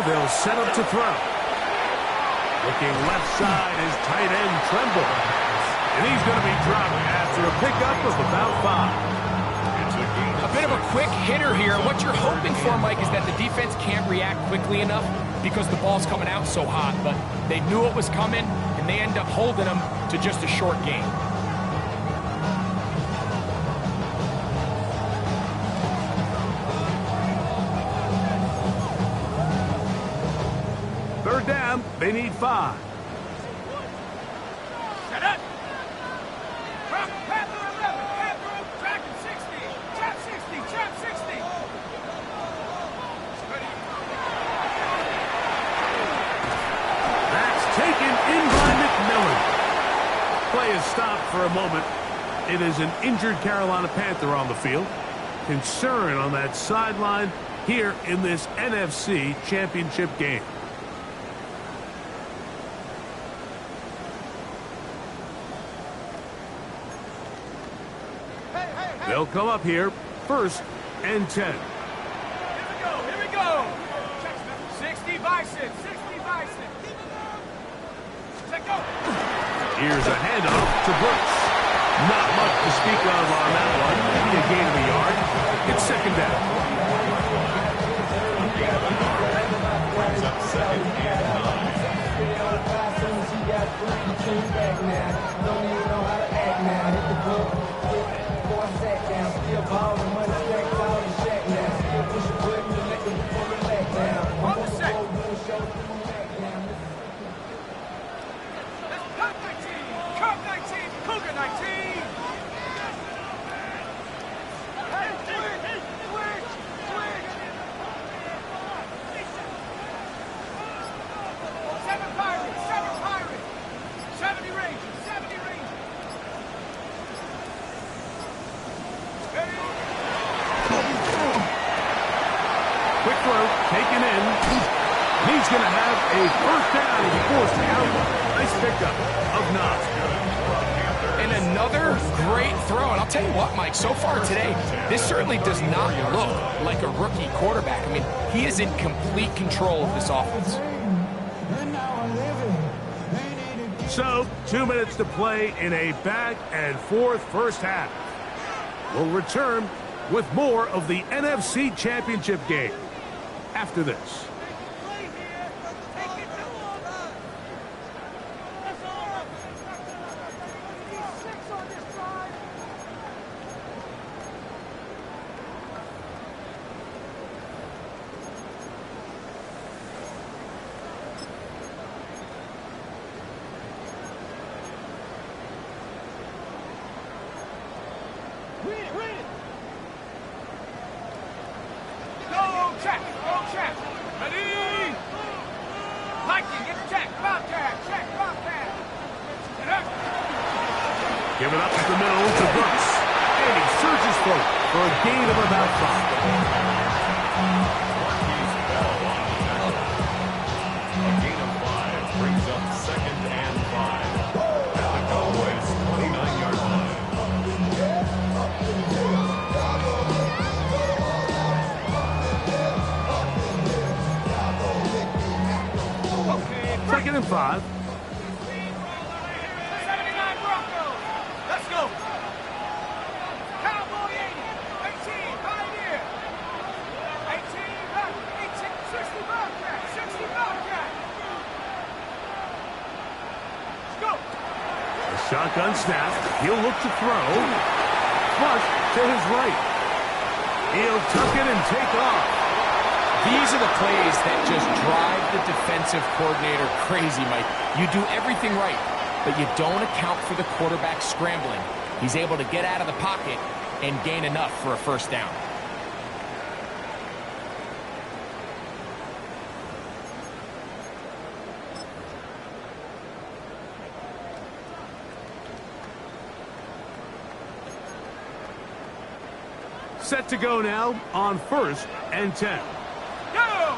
They'll set up to throw. Looking left side is tight end Tremble. And he's going to be dropped after a pickup of about 5. A bit of a quick hitter here. What you're hoping for, Mike, is that the defense can't react quickly enough because the ball's coming out so hot. But they knew it was coming, and they end up holding them to just a short gain. Third down, they need 5. Set up. Panther 11, Panther tracking 60. Trap 60, trap 60. That's taken in by McMillan. Play is stopped for a moment. It is an injured Carolina Panther on the field. Concern on that sideline here in this NFC Championship game. They'll come up here, 1st and 10. Here we go. 60 Bison, 60 Bison. Let go. Here's a handoff to Brooks. Not much to speak of on that one. Maybe a gain of a yard. It's second down. Quick throw, taken in. He's going to have a first down. He's forced out. Nice pickup of 9. And another great throw. And I'll tell you what, Mike, so far today, this certainly does not look like a rookie quarterback. I mean, he is in complete control of this offense. So, 2 minutes to play in a back and forth first half. We'll return with more of the NFC Championship game after this. check. Go check. Ready? Lightning, get the check. Bobcat, check. Bobcat. Get up. Give it up to the middle to Brooks. And he surges forward for a gain of about 5. A gain of 5 brings up 2nd and 5 at the Cowboys' 29-yard line. Second and 5. 79 Broncos. Let's go. Cowboy 80. 18, Pioneer. 18, back. 18, 60 Bobcat. 60 Bobcat. Let's go. A shotgun snap. He'll look to throw. Flush to his right. He'll tuck it and take off. These are the plays that just drive the defensive coordinator crazy, Mike. You do everything right, but you don't account for the quarterback scrambling. He's able to get out of the pocket and gain enough for a first down. Set to go now on 1st and 10. Go!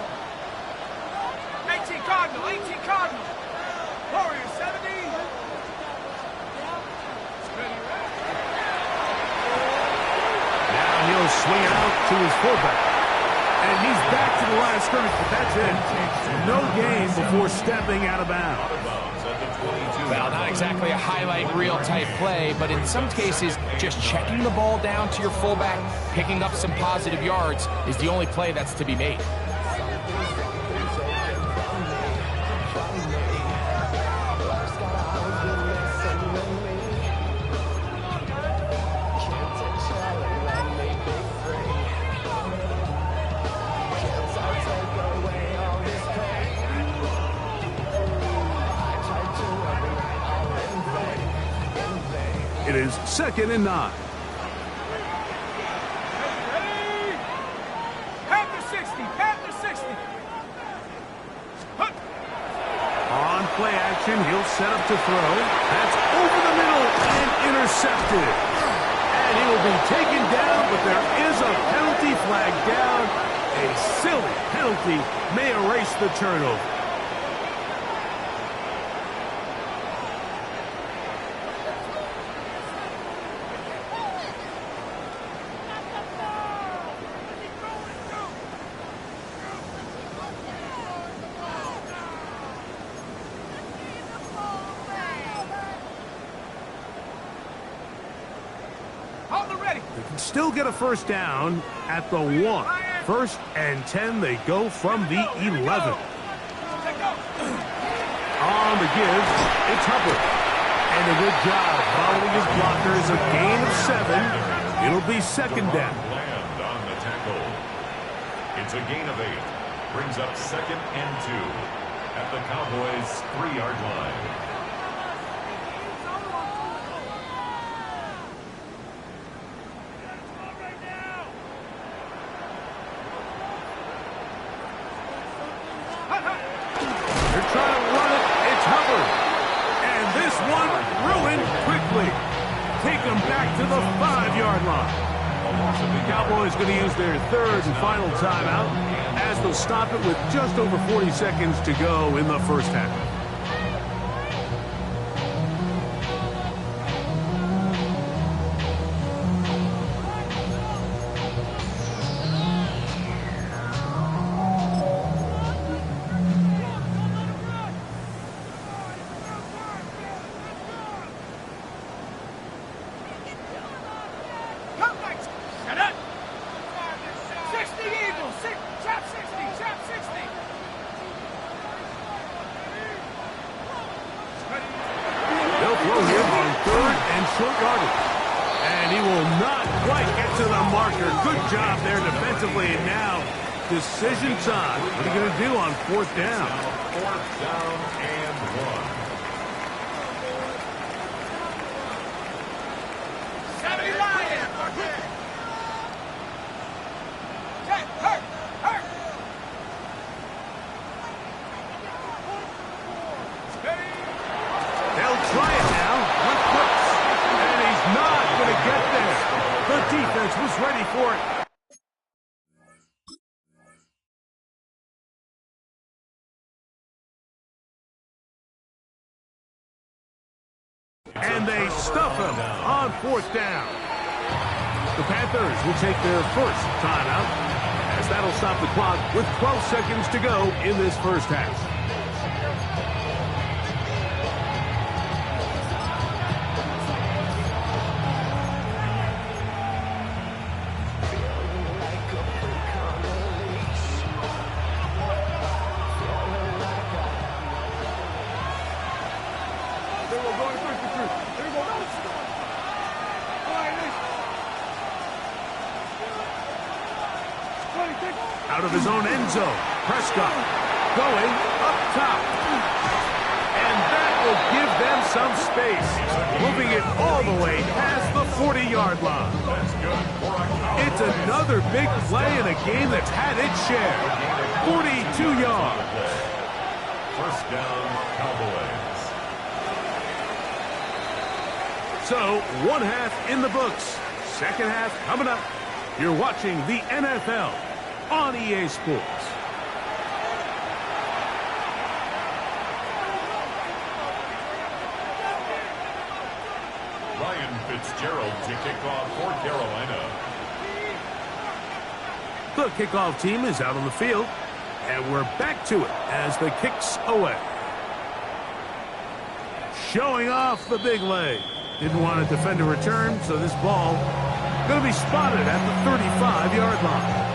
18 Cardinal, 18 Cardinal. Warrior 70. Now he'll swing out to his fullback. And he's back to the line of scrimmage, but that's it. No gain before stepping out of bounds. Out of bounds at the 22. Well, not exactly a highlight reel type play, but in some cases, just checking the ball down to your fullback, picking up some positive yards is the only play that's to be made. It is 2nd and 9. Ready? Panther 60, Panther 60. Hup. On play action, he'll set up to throw. That's over the middle and intercepted. And he will be taken down, but there is a penalty flag down. A silly penalty may erase the turnover. Hold the ready. They can still get a first down at the 1. 1st and 10, they go from the 11. Take go. On the give, it's Hubbard. And a good job following his blockers, a gain of 7. It'll be 2nd down. Land on the tackle. It's a gain of 8. Brings up 2nd and 2 at the Cowboys' 3-yard line. They're trying to run it. It's Hubbard. And this one ruined quickly. Take them back to the 5-yard line. The Cowboys going to use their 3rd and final timeout as they'll stop it with just over 40 seconds to go in the first half. Come back. Shut up. 60 Eagles. Chop 60. Chop 60. They'll throw him on 3rd and short yardage. And he will not quite get to the marker. Good job there defensively. And now, decision time. What are you going to do on 4th down? 4th down and 1. 70 Lions. Check. Hurt. He's ready for it. And they stuff him on 4th down. The Panthers will take their first timeout, as that'll stop the clock with 12 seconds to go in this first half. Out of his own end zone, Prescott going up top. And that will give them some space, moving it all the way past the 40-yard line. It's another big play in a game that's had its share. 42 yards. First down, Cowboys. So, one half in the books. Second half coming up. You're watching the NFL on EA Sports. Ryan Fitzgerald to kick off for Carolina. The kickoff team is out on the field, and we're back to it as the kick's away. Showing off the big leg. Didn't want to defend a return, so this ball going to be spotted at the 35-yard line.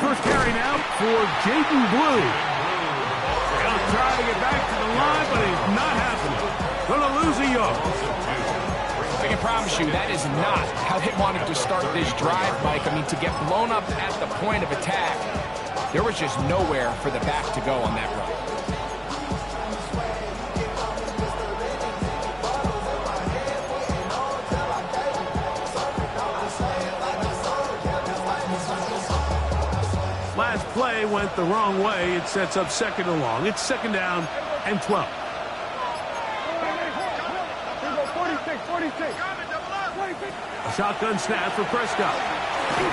First carry now for Jaden Blue. He'll try to get back to the line, but it's not happening. Gonna lose a yard. I can promise you that is not how they wanted to start this drive, Mike. I mean, to get blown up at the point of attack, there was just nowhere for the back to go on that run. Last play went the wrong way. It sets up second and long. It's second down and 12. 46. A shotgun snap for Prescott. Hit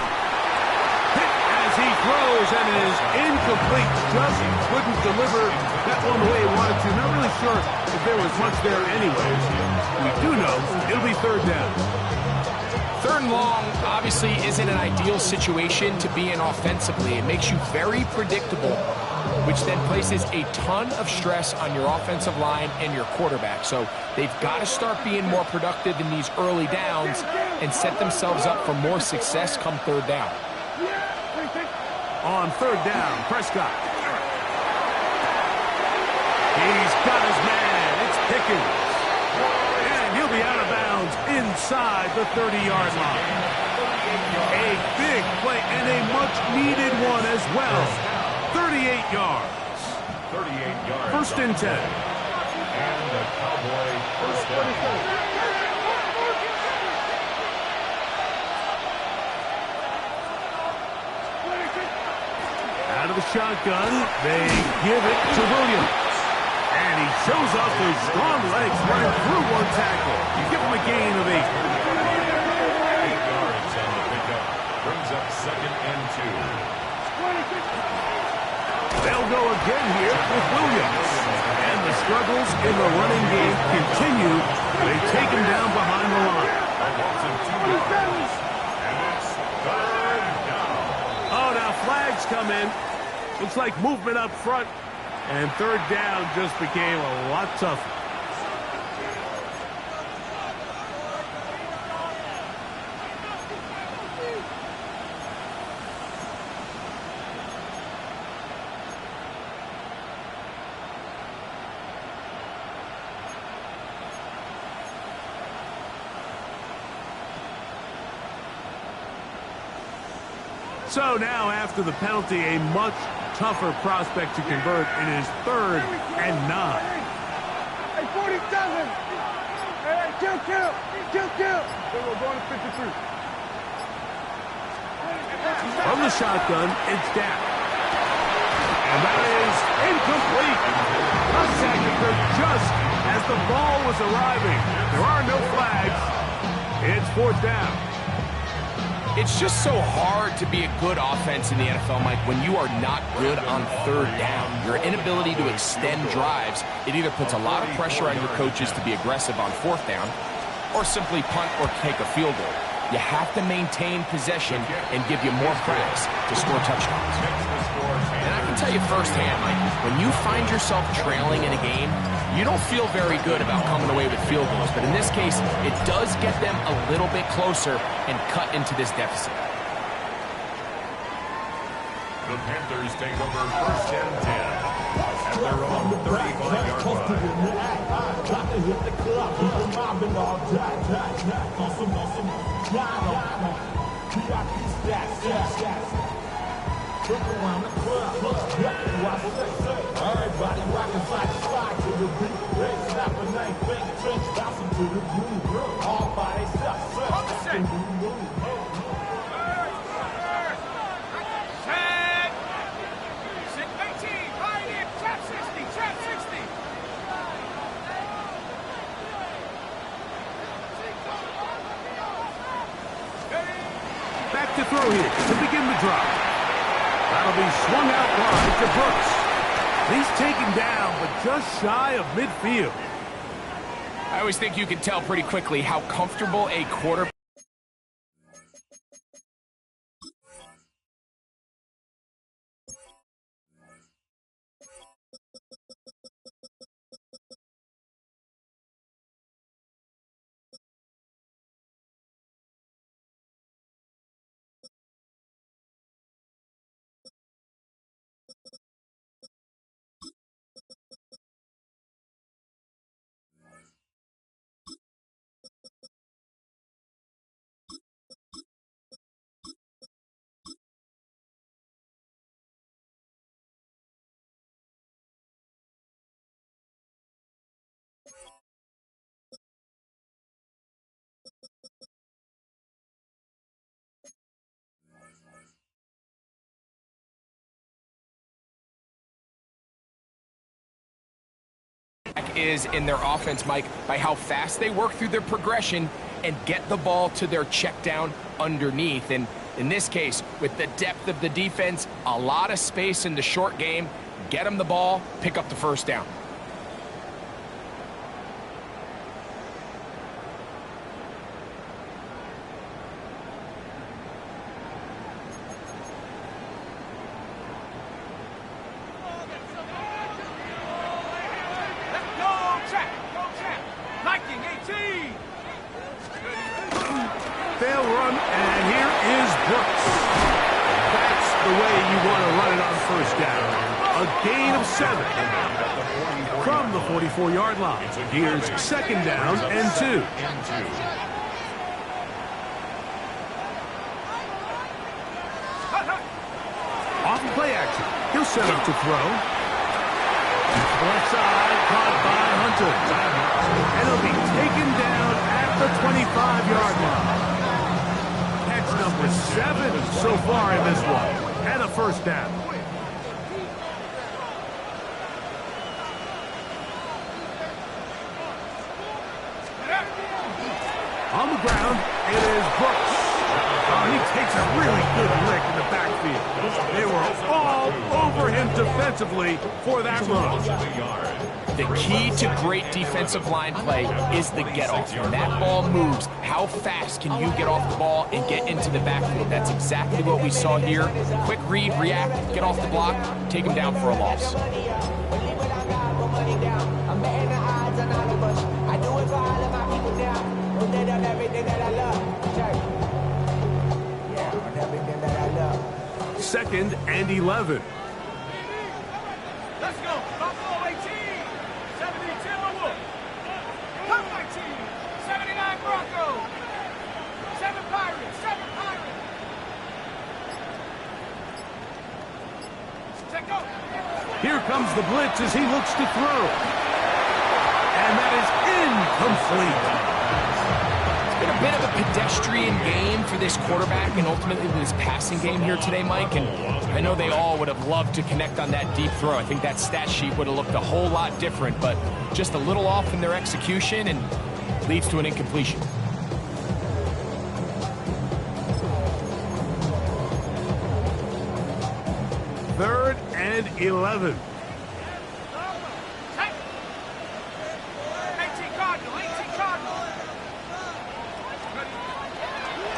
as he throws, and it is incomplete. Just couldn't deliver that one the way he wanted to. Not really sure if there was much there anyways. We do know it'll be third down. Third and long obviously isn't an ideal situation to be in offensively. It makes you very predictable, which then places a ton of stress on your offensive line and your quarterback. So they've got to start being more productive in these early downs and set themselves up for more success come third down. On third down, Prescott. He's got his man. It's Pickens. And he'll be out of bounds inside the 30-yard line. A big play and a much-needed one as well. 38 yards. 38 yards. First and 10. And the Cowboy first down. Out of the shotgun, they give it to Williams. And he shows off those strong legs running through one tackle. You give him a gain of 8. 8 yards on the pickup. Brings up second and 2. They'll go again here with Williams. And the struggles in the running game continue. They take him down behind the line. Watson 2 yards. And it's third down. Oh, now flags come in. Looks like movement up front. And third down just became a lot tougher. So now, after the penalty, a much tougher prospect to convert. It is 3rd and 9. Hey, 47! Hey, kill! Then we're going to 53. From the shotgun, it's down. And that is incomplete. Contact occurred just as the ball was arriving. There are no flags. It's 4th down. It's just so hard to be a good offense in the NFL, Mike, when you are not good on 3rd down. Your inability to extend drives, it either puts a lot of pressure on your coaches to be aggressive on 4th down or simply punt or take a field goal. You have to maintain possession and give you more practice to score touchdowns. And I can tell you firsthand, Mike, when you find yourself trailing in a game, you don't feel very good about coming away with field goals. But in this case, it does get them a little bit closer and cut into this deficit. The Panthers take over 1st and 10 at their own 35-yard line. Everybody rockin' slide to the beat. Red snap a night, fake trench, bouncing to the groove. All by themselves. Set. Sit 18, right in, trap 60. Back to throw here to begin the drive. That'll be swung out wide to Brooks. He's taken down, but just shy of midfield. I always think you can tell pretty quickly how comfortable a quarterback is in their offense, Mike, by how fast they work through their progression and get the ball to their check down underneath. And in this case, with the depth of the defense, a lot of space in the short game, get them the ball, pick up the 1st down. Fail run, and here is Brooks. That's the way you want to run it on 1st down. A gain of 7 from the 44-yard line. Here's 2nd down and 2. Off play action. He'll set up to throw. Left side, caught by Hunter. And he'll be taken down at the 25-yard line. Catch number 7 so far in this one. And a 1st down. On the ground, it is Brooks. Oh, he takes a really good lick in the backfield. They were all over him defensively for that run. The key to great defensive line play is the get-off. When that ball moves, how fast can you get off the ball and get into the backfield? That's exactly what we saw here. Quick read, react, get off the block, take him down for a loss. Second and 11. Let's go. Buffalo 18. 72 Wolf. Cup 19. 79 Broncos. 7 Pirates. 7 Pirates. Here comes the blitz as he looks to throw. And that is incomplete. It's been a bit of a pedestrian game for this quarterback and ultimately this passing game here today, Mike. And I know they all would have loved to connect on that deep throw. I think that stat sheet would have looked a whole lot different, but just a little off in their execution and leads to an incompletion. Third and 11.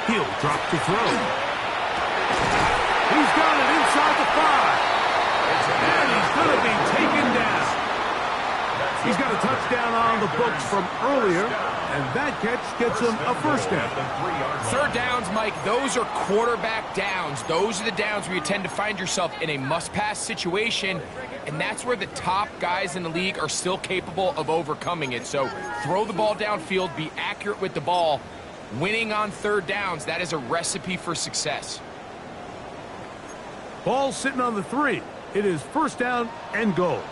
He'll drop to throw. He's got it inside the 5. And he's going to be taken down. He's got a touchdown on the books from earlier, and that catch gets him a first down. Third downs, Mike, those are quarterback downs. Those are the downs where you tend to find yourself in a must-pass situation, and that's where the top guys in the league are still capable of overcoming it. So throw the ball downfield, be accurate with the ball. Winning on third downs, that is a recipe for success. Ball sitting on the 3. It is first down and goal.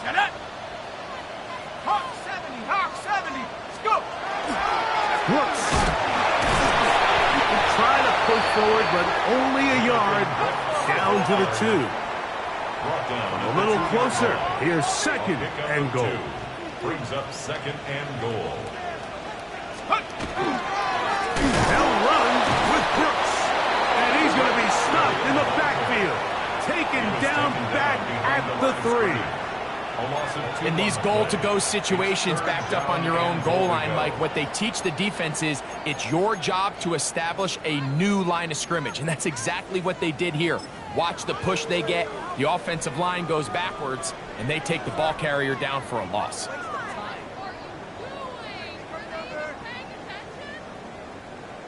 Shut up! Hawk 70, Hawk 70, let's go! Brooks. Trying to push forward, but only a yard. Down to the 2. A little closer. Here's second and goal. Brings up second and goal. They'll run with Brooks. And he's going to be stopped in the backfield. Taken down back at the 3. In these goal-to-go situations backed up on your own goal line, Mike, what they teach the defense is it's your job to establish a new line of scrimmage, and that's exactly what they did here. Watch the push they get. The offensive line goes backwards, and they take the ball carrier down for a loss.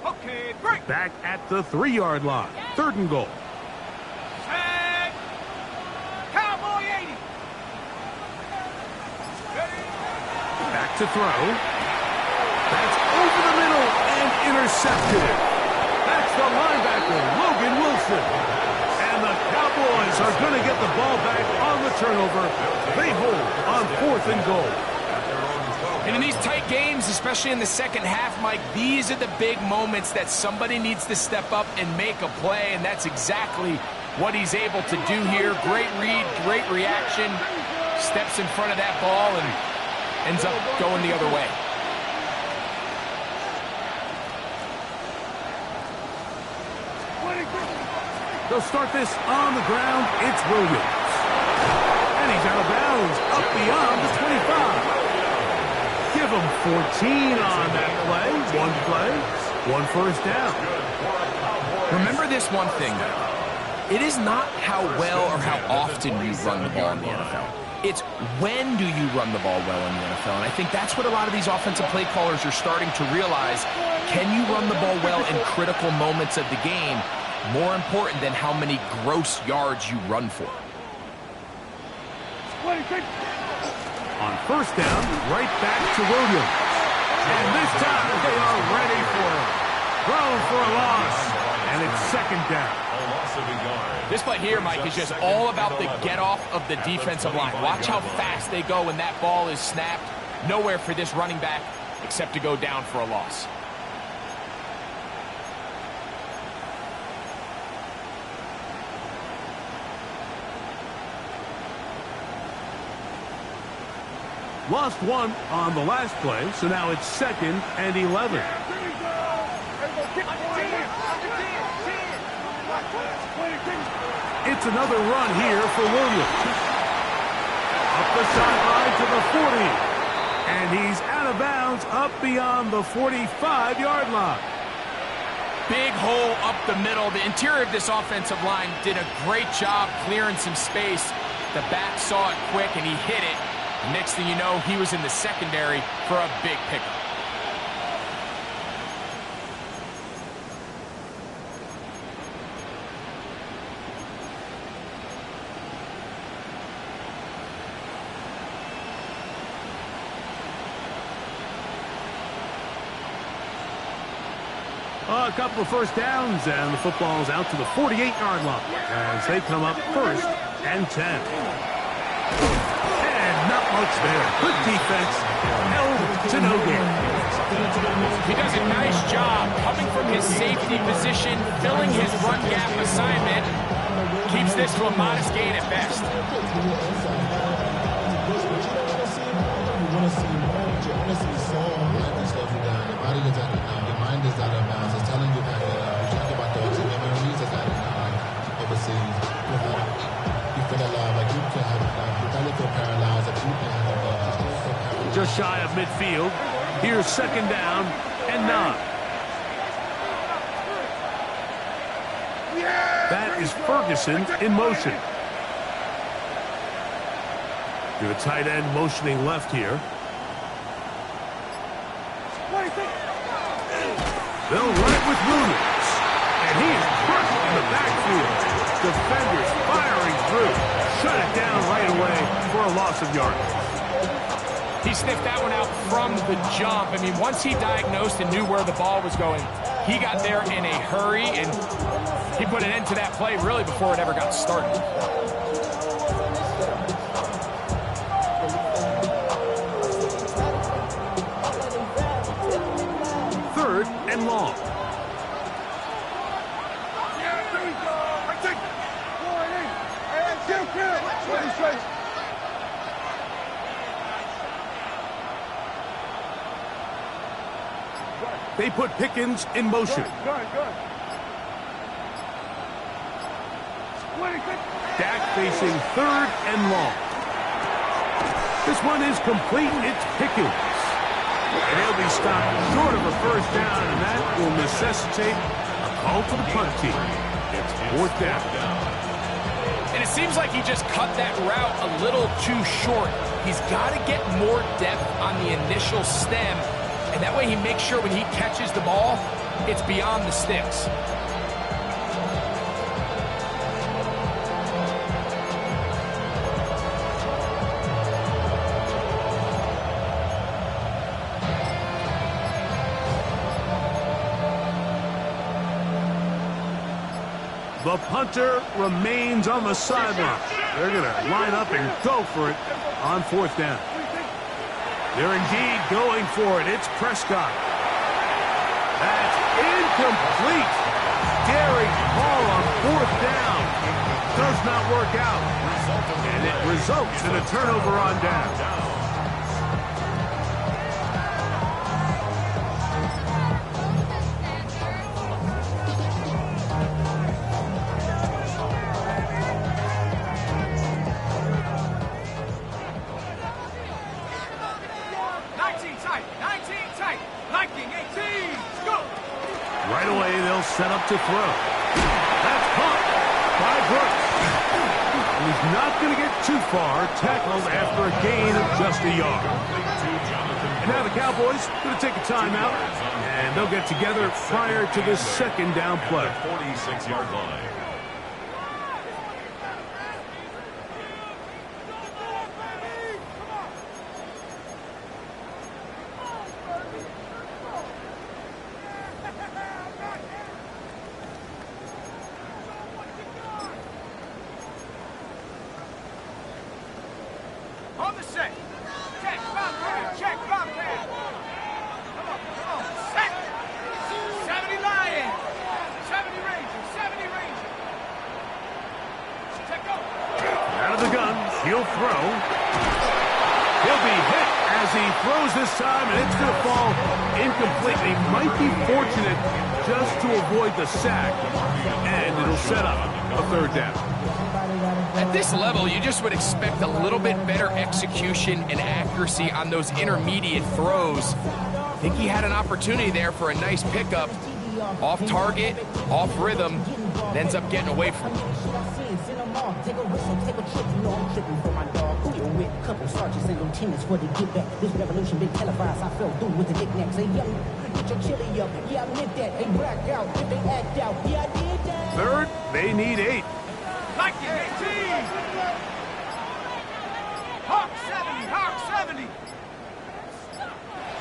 Okay, break! Back at the 3-yard line. Third and goal. Set! Cowboy 80! Back to throw. That's over the middle and intercepted. That's the linebacker, Logan Wilson. And the Cowboys are going to get the ball back on the turnover. They hold on 4th and goal. And in these tight games, especially in the second half, Mike, these are the big moments that somebody needs to step up and make a play, and that's exactly what he's able to do here. Great read, great reaction, steps in front of that ball and ends up going the other way. They'll start this on the ground. It's Williams. And he's out of bounds, up beyond the 25. Give him 14 on that play. One first down. Remember this one thing. It is not how well or how often you run the ball in the NFL. It's when do you run the ball well in the NFL. And I think that's what a lot of these offensive play callers are starting to realize. Can you run the ball well in critical moments of the game? More important than how many gross yards you run for. On first down, right back to Williams. And this time they are ready for him. Thrown for a loss. And it's second down. This play here, Mike, is just all about the get-off of the defensive line. Watch how fast they go when that ball is snapped. Nowhere for this running back except to go down for a loss. Lost one on the last play, so now it's second and 11. It's another run here for Williams. Up the sideline to the 40. And he's out of bounds up beyond the 45-yard line. Big hole up the middle. The interior of this offensive line did a great job clearing some space. The back saw it quick, and he hit it. Next thing you know, he was in the secondary for a big pickup. couple of first downs, and the football's out to the 48-yard line as they come up 1st and 10. And not much there. Good defense. Held to no gain. He does a nice job coming from his safety position, filling his run gap assignment. Keeps this to a modest gain at best. Just shy of midfield. Here's 2nd down and 9. That is Ferguson in motion. To the tight end motioning left here. They'll run it with Williams. And he is crushed in the backfield. Defenders firing through. Shut it down right away for a loss of yards. He sniffed that one out from the jump. I mean, once he diagnosed and knew where the ball was going, he got there in a hurry, and he put an end to that play really before it ever got started. 3rd and long. They put Pickens in motion. Dak facing 3rd and long. This one is complete. It's Pickens. And he'll be stopped short of a first down, and that will necessitate a call to the punt team. It's 4th down. And it seems like he just cut that route a little too short. He's got to get more depth on the initial stem, and that way he makes sure when he catches the ball, it's beyond the sticks. The punter remains on the sideline. They're going to line up and go for it on 4th down. They're indeed going for it. It's Prescott. That's incomplete. Daring ball on 4th down. Does not work out. And it results in a turnover on down. Right away, they'll set up to throw. That's caught by Brooks. He's not going to get too far. Tackled after a gain of just a yard. And now the Cowboys going to take a timeout, and they'll get together prior to this 2nd down play. 46-yard line. On the set. Check, Bobcat. Check, Bobcat. Come on. Set. 70 Lion. 70 Ranger. 70 Ranger. Check, go. Out of the gun. He'll throw. He'll be hit as he throws this time, and it's going to fall incomplete. He might be fortunate just to avoid the sack, and it'll set up a 3rd down. At this level, you just would expect a little bit better execution and accuracy on those intermediate throws. I think he had an opportunity there for a nice pickup. Off target, off rhythm, and ends up getting away from him. Take a whistle, take a trip, you know I'm tripping for my dog. Who you with? Couple sergeants and lieutenants for the get back. This revolution been televised, I fell through with the knickknacks. Hey, young, get your chili up. Yeah, I meant that. They blacked out, they act out. Yeah, I did that. 3rd, they need 8. Like it, 18. Hawk 70, Hawk 70.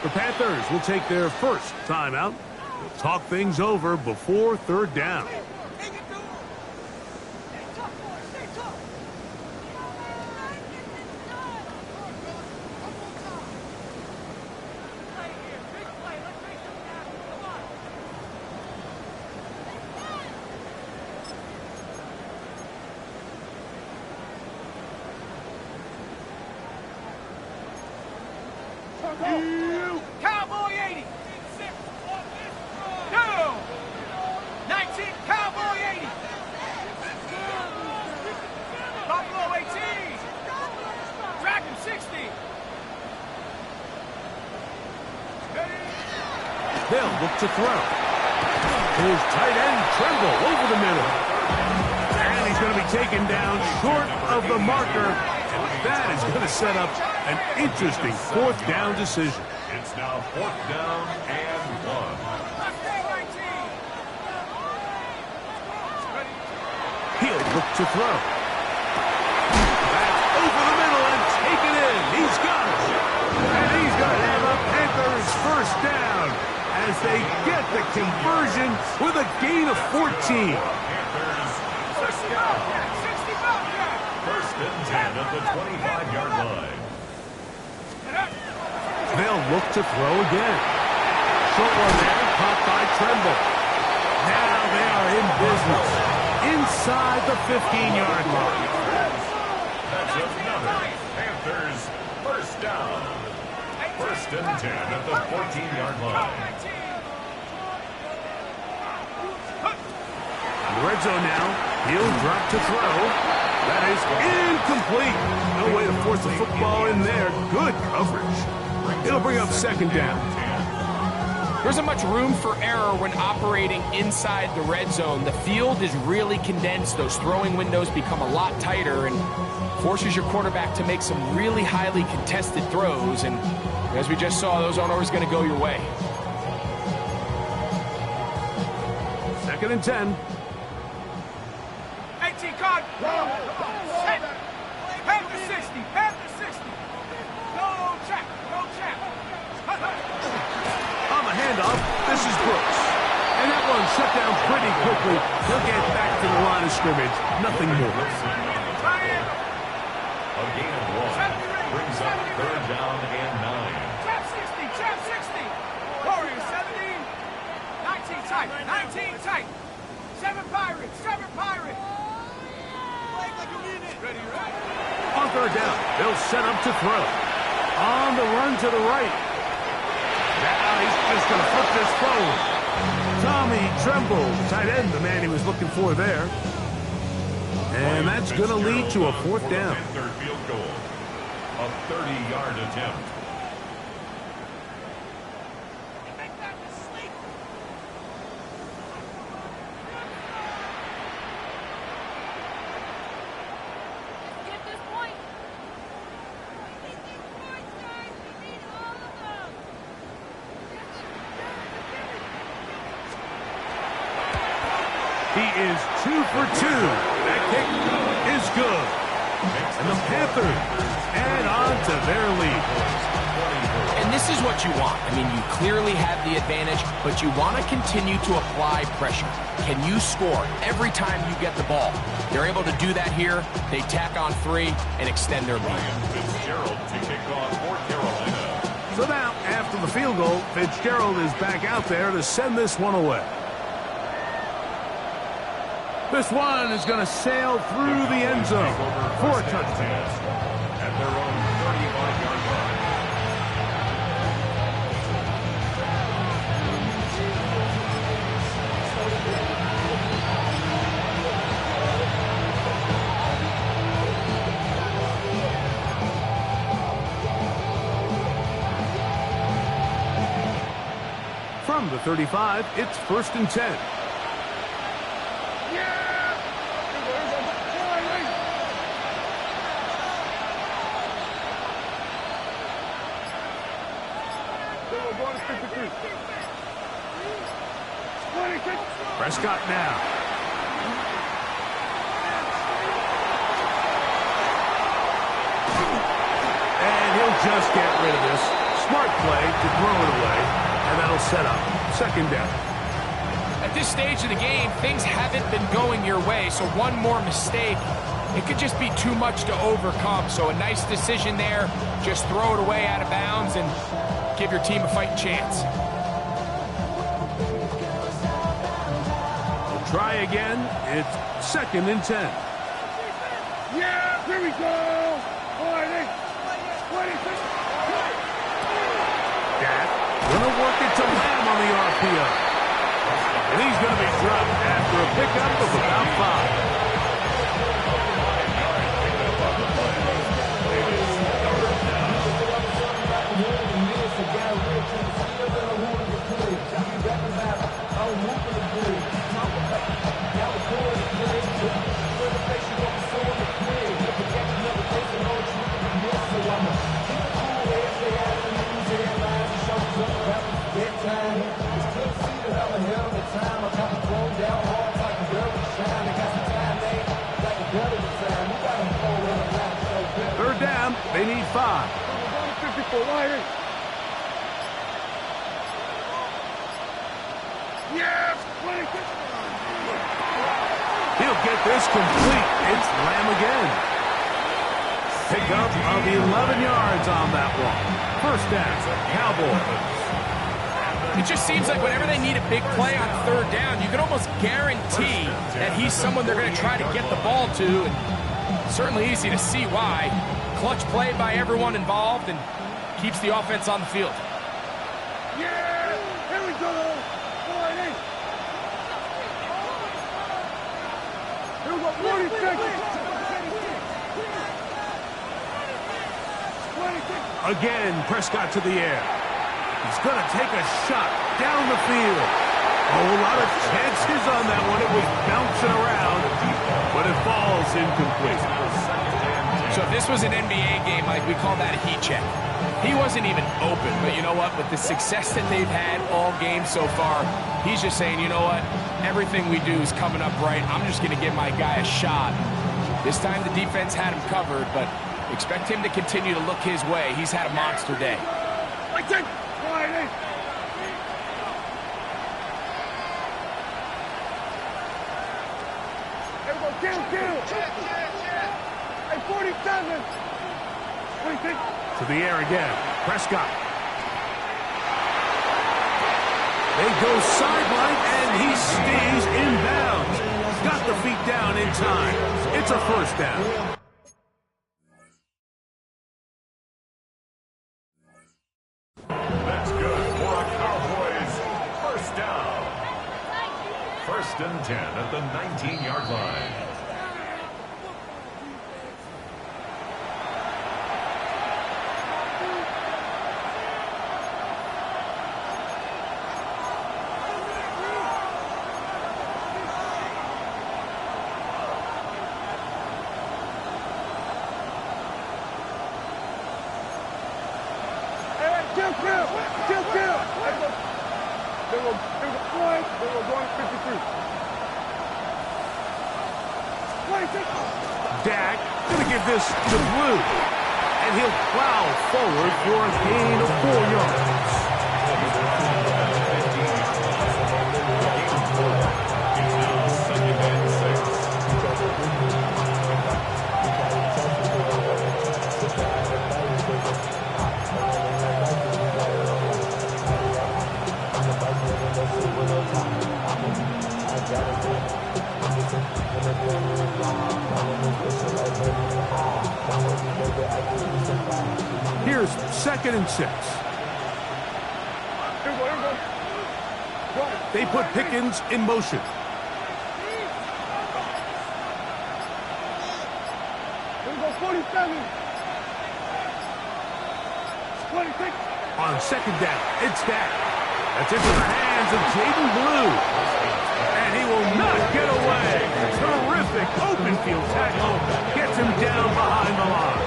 The Panthers will take their first timeout. Talk things over before third down. Cowboy 80. No. 19, Cowboy 80. Buffalo 18. Dragon 60. They'll look to throw. His tight end Tremble over the middle. And he's going to be taken down short of the marker. That is going to set up an interesting fourth down decision. It's now fourth down and 1. He'll look to throw. That's over the middle and taken in. He's got it. And he's going to have a Panthers first down as they get the conversion with a gain of 14. Panthers first down. First and 10 at the 25-yard line. They'll look to throw again. Short one there, caught by Tremble. Now they are in business inside the 15-yard line. That's another Panthers first down. First and 10 at the 14-yard line. In the red zone now, he'll drop to throw. That is incomplete. No way to force the football in there. Good coverage. It'll bring up second down. There isn't much room for error when operating inside the red zone. The field is really condensed. Those throwing windows become a lot tighter and forces your quarterback to make some really highly contested throws. And as we just saw, those aren't always going to go your way. Second and 10. 18 card. Panther 60. Panther 60. No check. No check. On the handoff, this is Brooks. And that one shut down pretty quickly. He'll get back to the line of scrimmage. Nothing more. A gain of 1 brings up third down and 9. Trap 60. Trap 60. Warriors 17. 19 tight. 19 tight. 7 Pirates. 7 Pirates. Ready, ready. On third down, they'll set up to throw. On the run to the right. Now he's just going to flip this forward. Tommy Tremble, tight end, the man he was looking for there. And that's going to lead to a fourth down. Third field goal. A 30-yard attempt. He is 2 for 2. That kick is good. And the Panthers add on to their lead. And this is what you want. I mean, you clearly have the advantage, but you want to continue to apply pressure. Can you score every time you get the ball? They're able to do that here. They tack on 3 and extend their lead. Fitzgerald to kick off for Carolina. So now, after the field goal, Fitzgerald is back out there to send this one away. This one is going to sail through the end zone for a touchdown. At their own 35-yard line. From the 35, it's first and 10. Prescott now. And he'll just get rid of this. Smart play to throw it away, and that'll set up second down. At this stage of the game, things haven't been going your way, so one more mistake, it could just be too much to overcome. So a nice decision there. Just throw it away out of bounds and give your team a fighting chance. We'll try again. It's 2nd and 10. Yeah, here we go. 26. Dak gonna work it to Lamb on the RPO. And he's gonna be dropped after a pickup of about 5. Third down, they need 5. 54 wide. Yes, 26. He'll get this complete. It's Lamb again. Pickup of 11 yards on that one. First down, Cowboys. It just seems like whenever they need a big play on 3rd down, you can almost guarantee that he's someone they're going to try to get the ball to. And certainly easy to see why. Clutch play by everyone involved and keeps the offense on the field. Yeah, here we go. 40. Here we go, 40 seconds. 26. Again, Prescott to the air. He's going to take a shot down the field. Oh, a lot of chances on that one. It was bouncing around, but it falls incomplete. So if this was an NBA game, like we call that a heat check. He wasn't even open, but you know what? With the success that they've had all game so far, he's just saying, you know what? Everything we do is coming up right. I'm just going to give my guy a shot. This time the defense had him covered, but expect him to continue to look his way. He's had a monster day. Like that. 40. Here we go, kill. Hey, 47. 26. To the air again. Prescott. They go sideline, and he stays in bounds. Got the feet down in time. It's a first down. That's good for a Cowboys first down. 1st and 10 at the 19-yard line. Kill. They were going 53. 26. Dak going to give this to Blue, and he'll plow forward for a gain of 4 yards. Here's 2nd and 6. They put Pickens in motion. Here we go, 47. 26. On 2nd down, it's Dak. That's into the hands of Jaden Blue. And he will not get away. Terrific open field tackle. Gets him down behind the line.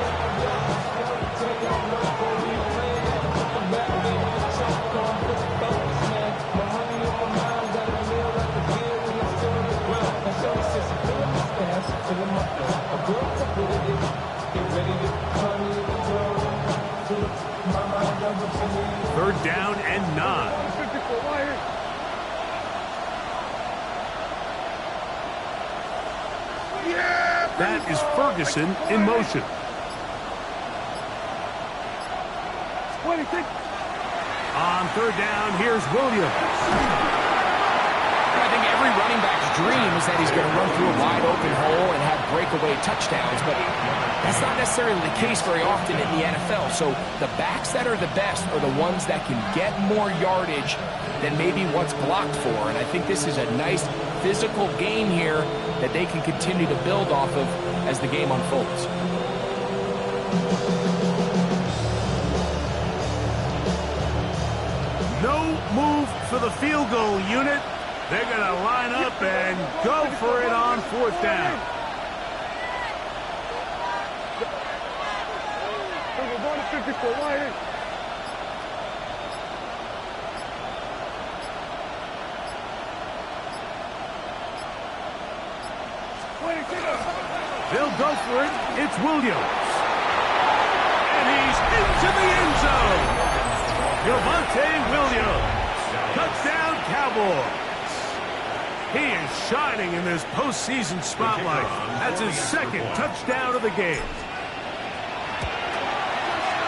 Third down and 9. That is Ferguson in motion. On third down, here's Williams. I think every running back's dream is that he's going to run through a wide open hole and have breakaway touchdowns, but that's not necessarily the case very often in the NFL. So the backs that are the best are the ones that can get more yardage than maybe what's blocked for. And I think this is a nice physical game here that they can continue to build off of as the game unfolds. No move for the field goal unit. They're going to line up and go for it on fourth down. They'll go for it. It's Williams. And he's into the end zone. Javonte Williams. Touchdown, Cowboys. He is shining in this postseason spotlight. That's his second touchdown of the game.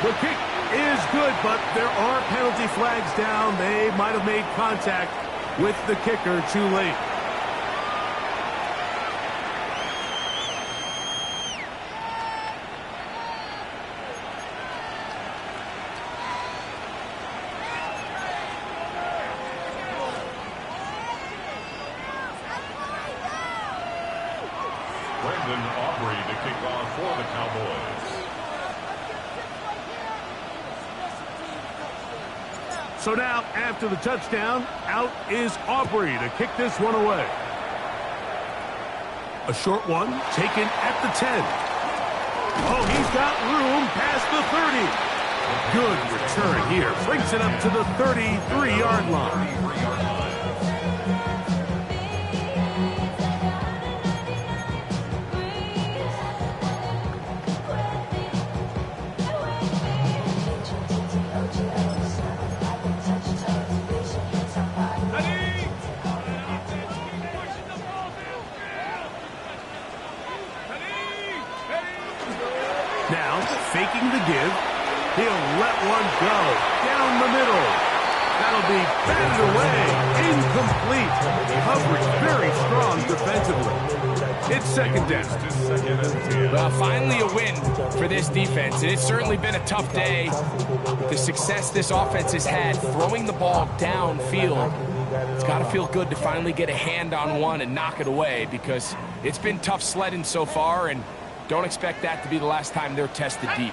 The kick is good, but there are penalty flags down. They might have made contact with the kicker too late. To kick off for the Cowboys. So now, after the touchdown, out is Aubrey to kick this one away. A short one taken at the 10. Oh, he's got room past the 30. Good return here. Brings it up to the 33-yard line. Now, faking the give, he'll let one go down the middle. That'll be batted away, incomplete. Coverage very strong defensively. It's second down. Well, finally a win for this defense, and it's certainly been a tough day. The success this offense has had throwing the ball downfield, it's got to feel good to finally get a hand on one and knock it away, because it's been tough sledding so far, and don't expect that to be the last time they're tested deep.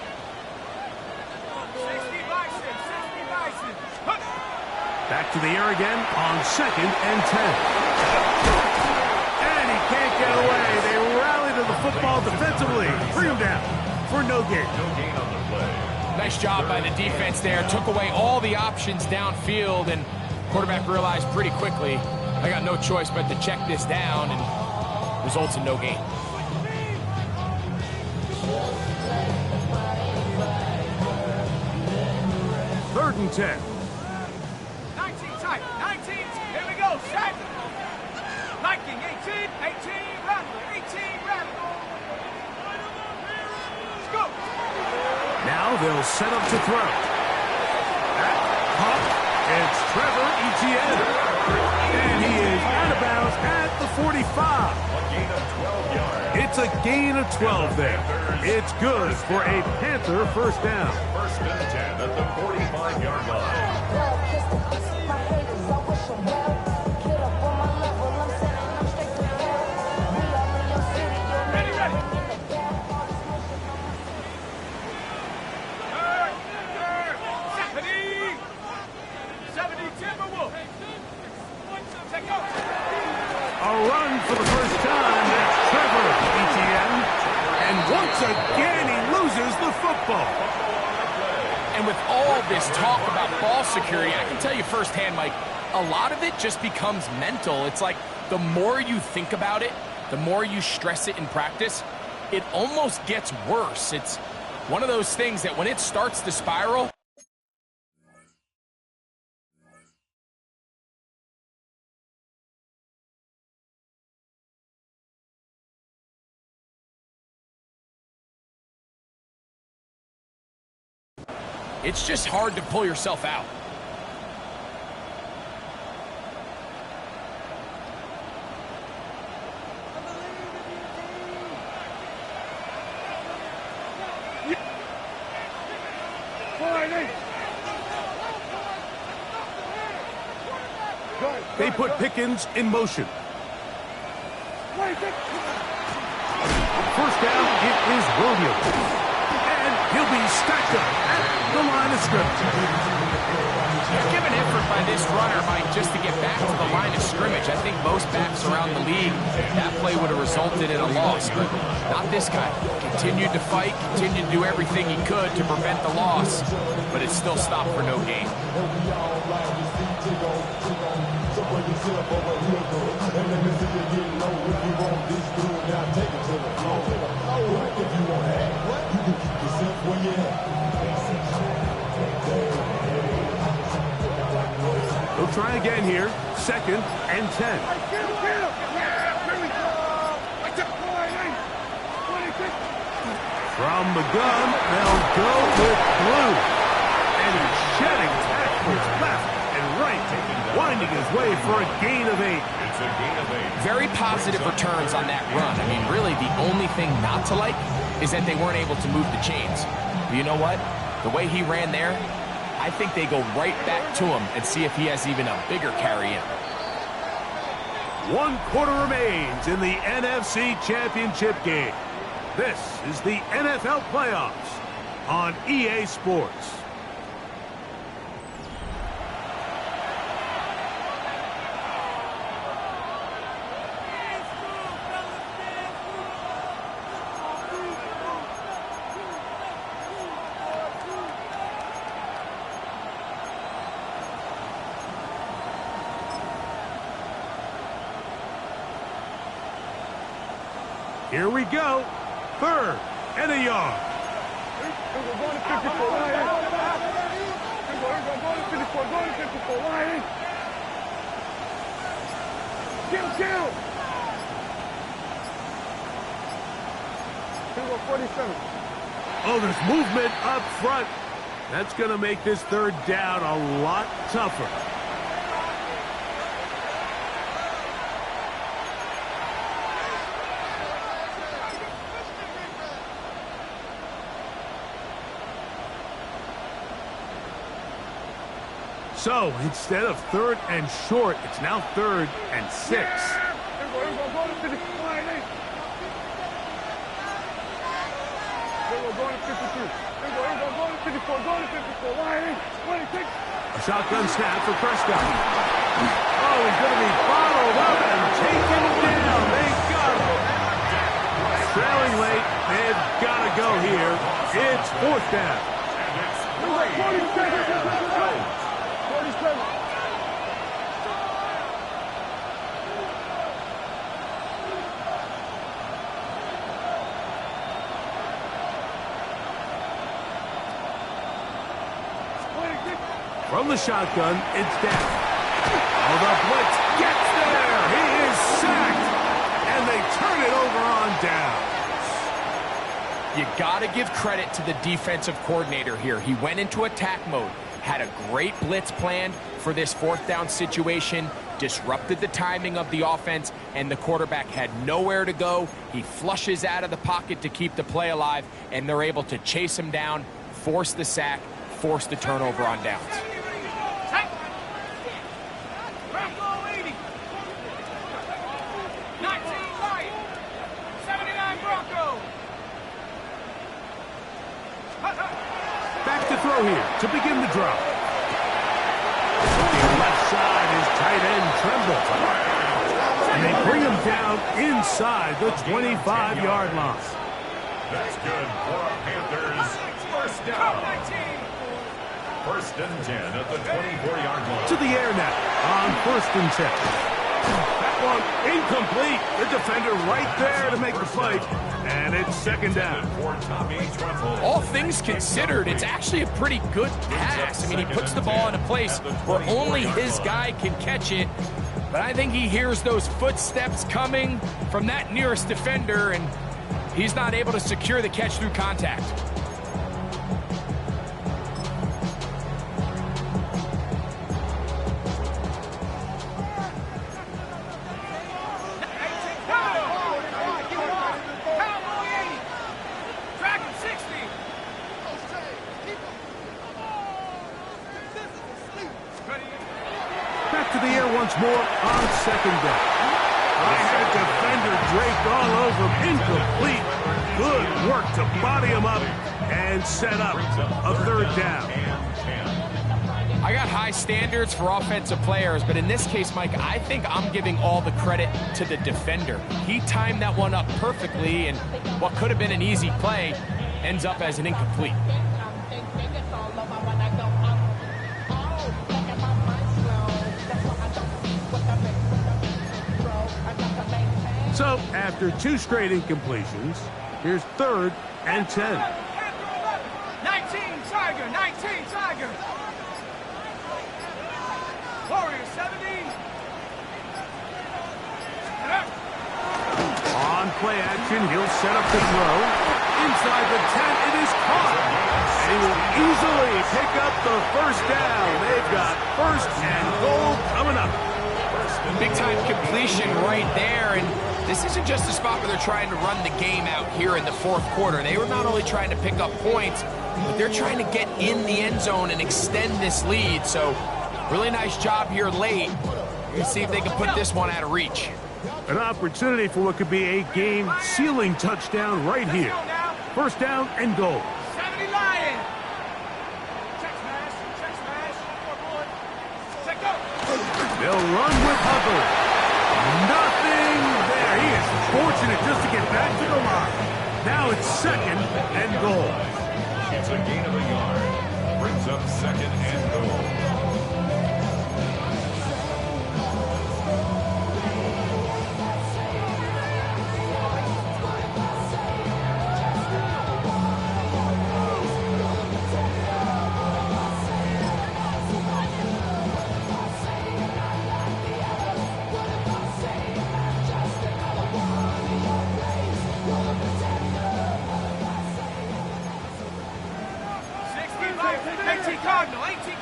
Back to the air again on second and 10. And he can't get away. They rally to the football defensively. Bring him down for no gain. No gain on the play. Nice job by the defense there. Took away all the options downfield, and quarterback realized pretty quickly, I got no choice but to check this down, and results in no gain. Third and 10. 19 tight, 19. Here we go, set. Liking 18, 18, Rattler, 18, Rattler. Let's go. Now they'll set up to throw. Caught. It's Trevor Etienne. And he is out of bounds at the 45. A gain of 12 yards. It's a gain of 12 there. It's good for a Panther first down. First and 10 at the 45-yard line. Ready, ready. Stephanie. 70 Timberwolf. Take off. A run for the first time. That's Trevor Etienne. And once again, he loses the football. And with all this talk about ball security, I can tell you firsthand, Mike, a lot of it just becomes mental. It's like the more you think about it, the more you stress it in practice, it almost gets worse. It's one of those things that when it starts to spiral, it's just hard to pull yourself out. They put Pickens in motion. First down, it is Williams. And he'll be stacked up at the line of scrimmage. Give an effort by this runner, Mike, just to get back to the line of scrimmage. I think most backs around the league, that play would have resulted in a loss, but not this guy. Continued to fight, continued to do everything he could to prevent the loss, but it still stopped for no gain. We'll try again here. 2nd and 10. From the gun, they'll go with Blue. And he's shedding tackles left and right, winding his way for a gain of 8. It's a gain of 8. Very positive returns on that run. I mean, really, the only thing not to like is that they weren't able to move the chains. But you know what? The way he ran there, I think they go right back to him and see if he has even a bigger carry in. 1 quarter remains in the NFC Championship game. This is the NFL Playoffs on EA Sports. Here we go. 3rd and a yard. Oh, there's movement up front. That's going to make this 3rd down a lot tougher. So, instead of 3rd and short, it's now 3rd and 6. A shotgun snap for Prescott. Oh, he's going to be bottled up and taken down. They got him. Trailing late, they've got to go here. It's 4th down. From the shotgun, it's down. Oh, the blitz gets there. He is sacked. And they turn it over on down. You got to give credit to the defensive coordinator here. He went into attack mode, had a great blitz plan for this 4th down situation, disrupted the timing of the offense, and the quarterback had nowhere to go. He flushes out of the pocket to keep the play alive, and they're able to chase him down, force the sack, force the turnover on downs. Back to throw here to begin the drop. The left side is tight end Tremble. And they bring him down inside the 25-yard line. That's good for a Panthers 1st down. 1st and 10 at the 24-yard line. To the air now on 1st and 10. That one incomplete. The defender right there to make the play. And it's 2nd down. All things considered, it's actually a pretty good pass. I mean, he puts the ball in a place where only his guy can catch it. But I think he hears those footsteps coming from that nearest defender, and he's not able to secure the catch through contact. once more on second down. I had defender draped all over him. Incomplete. Good work to body him up and set up a third down. I got high standards for offensive players, but in this case, Mike, I think I'm giving all the credit to the defender. He timed that one up perfectly, and what could have been an easy play ends up as an incomplete. So, after 2 straight incompletions, here's 3rd and 10. 19 Tiger, 19 Tiger. Warriors 70. On play action, he'll set up the throw. Inside the 10, it is caught. And he will easily pick up the first down. They've got 1st and goal coming up. Big-time completion right there, and this isn't just a spot where they're trying to run the game out here in the 4th quarter. They were not only trying to pick up points, but they're trying to get in the end zone and extend this lead. So, really nice job here late. Let's see if they can put this one out of reach. An opportunity for what could be a game-sealing touchdown right here. 1st down and goal. 70 Lion. Check smash, check smash. Check go. They'll run with Hubbard. Nothing there. He is fortunate just to get back to the line. Now it's 2nd and goal. It's a gain of a yard. Brings up 2nd and goal.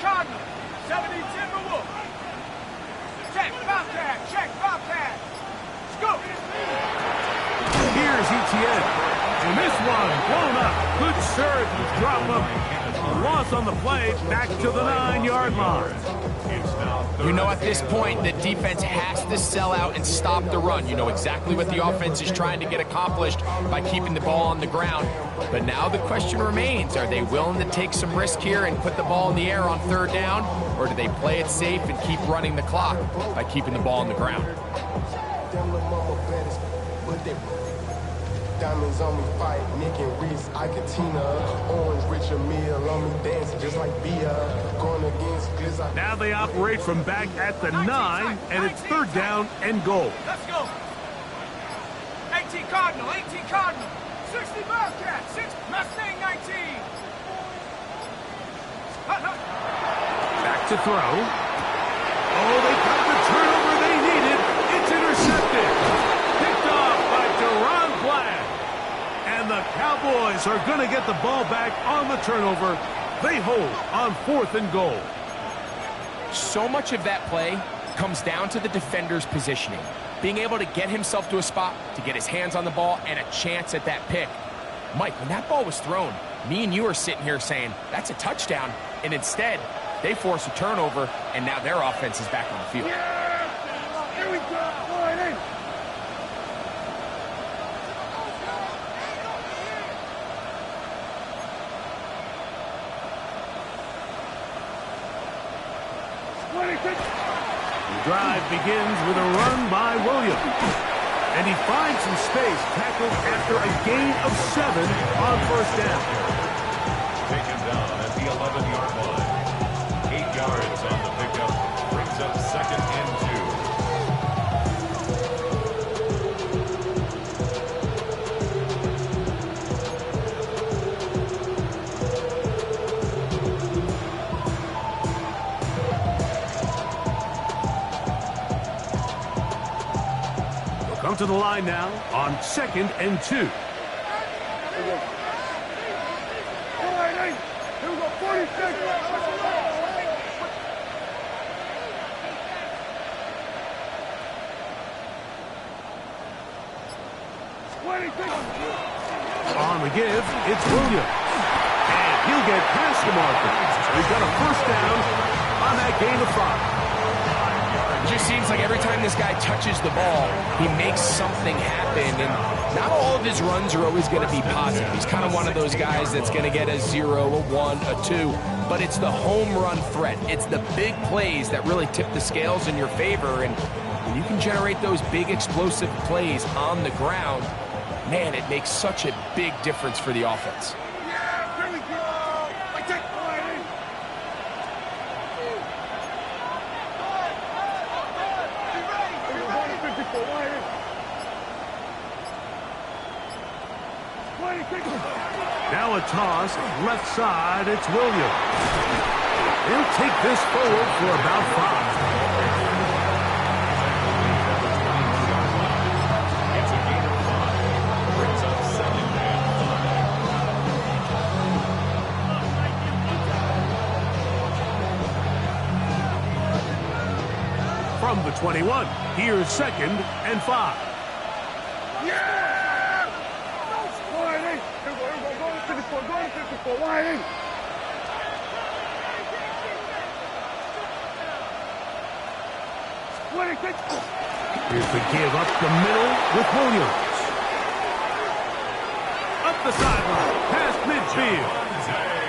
Cardinal, 70 Timberwolf. Check Bobcat, check Bobcat. Scoop. Here's ETN. And this one blown up. Good serve. Drop him. Loss on the play. Back to the 9-yard line. You know, at this point, the defense has to sell out and stop the run. You know exactly what the offense is trying to get accomplished by keeping the ball on the ground. But now the question remains, are they willing to take some risk here and put the ball in the air on 3rd down? Or do they play it safe and keep running the clock by keeping the ball on the ground? Diamonds on me fight, Nick and Reese, Iketina, Orange, Richard Mill on me dancing just like Bia, going against Glizz. Now they operate from back at the 9, and it's 3rd down and goal. Let's go. 18 Cardinal, 18 Cardinal, 60 Bobcat, 6 Mustang 19. Back to throw. Oh, they got the turnover they needed. It's intercepted. Picked off by Deron Black. And the Cowboys are going to get the ball back on the turnover. They hold on 4th and goal. So much of that play comes down to the defender's positioning. Being able to get himself to a spot, to get his hands on the ball, and a chance at that pick. Mike, when that ball was thrown, me and you are sitting here saying, that's a touchdown. And instead, they force a turnover, and now their offense is back on the field. Yeah! Here we go. Boy, hey. The drive begins with a run by Williams. And he finds some space, tackled after a gain of 7 on 1st down. Taken down at the 11-yard line. 8 yards on the pickup. Brings up 2nd and 2. Come to the line now on 2nd and 2. Here we go, 46. On the give, it's Williams. And he'll get past the marker. He's got a 1st down on that gain of 5. 5 yards It just seems like every time this guy touches the ball, he makes something happen, and not all of his runs are always going to be positive. He's kind of one of those guys that's going to get a 0, a 1, a 2, but it's the home run threat. It's the big plays that really tip the scales in your favor, and when you can generate those big explosive plays on the ground, man, it makes such a big difference for the offense. Yeah, here we go. I take the line. Now a toss, left side, it's Williams. He'll take this forward for about 5. It's a gain of 5. Brings up 2nd and 5. From the 21, here's 2nd and 5. Here's the give up the middle with Williams. Up the sideline, past midfield.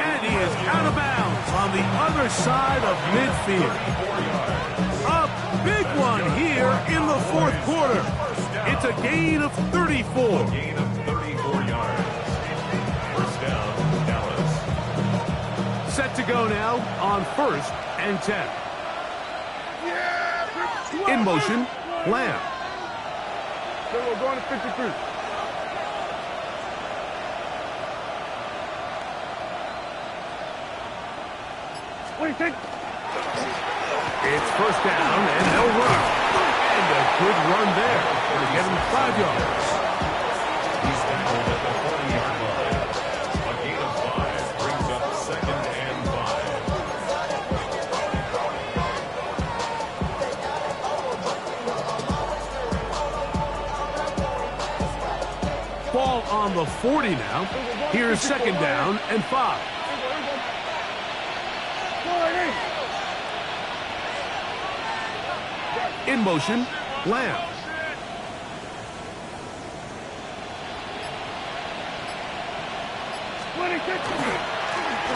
And he is out of bounds on the other side of midfield. A big one here in the 4th quarter. It's a gain of 34. Gain of 34 yards. First down, Dallas. Set to go now on 1st and 10. In motion, Lamb. So we're going to 53. What do you think? It's 1st down and no run. And a good run there to get him 5 yards. He's tackled at the 40-yard line. A gain of 5 brings up 2nd and 5. Ball on the 40 now. Here's 2nd down and 5. In motion, Lamb.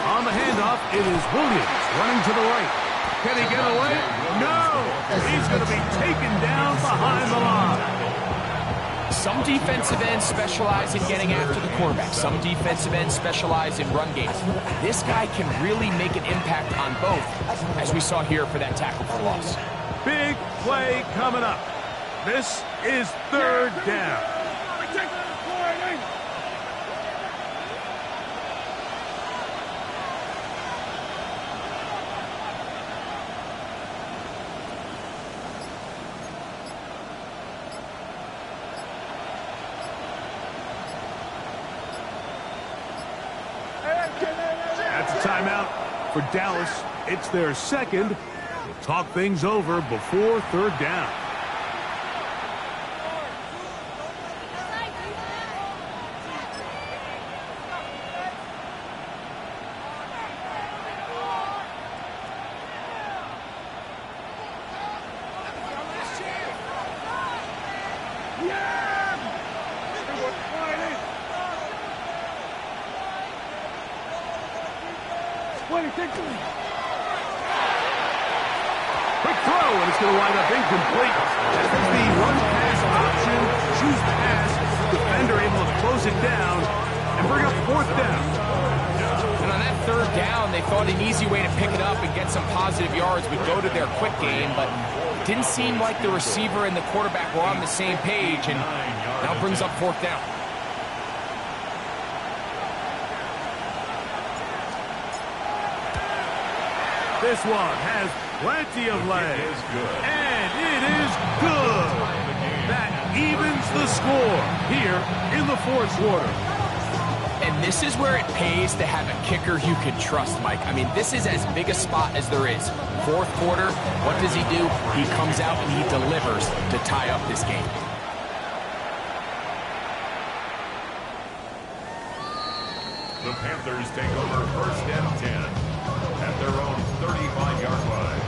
On the handoff, it is Williams running to the right. Can he get away? No! He's going to be taken down behind the line. Some defensive ends specialize in getting after the quarterback. Some defensive ends specialize in run games. This guy can really make an impact on both, as we saw here for that tackle for loss. Big play coming up. This is 3rd down. That's a timeout for Dallas. It's their 2nd. We'll talk things over before 3rd down. Quick throw, and it's going to wind up incomplete. As it's the run-pass option, choose pass. Defender able to close it down and bring up 4th down. And on that 3rd down, they thought an easy way to pick it up and get some positive yards would go to their quick game, but it didn't seem like the receiver and the quarterback were on the same page, and now brings up 4th down. This one has plenty of legs. And it is good. That evens the score here in the 4th quarter. And this is where it pays to have a kicker you can trust, Mike. I mean, this is as big a spot as there is. 4th quarter, what does he do? He comes out and he delivers to tie up this game. The Panthers take over 1st and 10 at their own 35-yard line.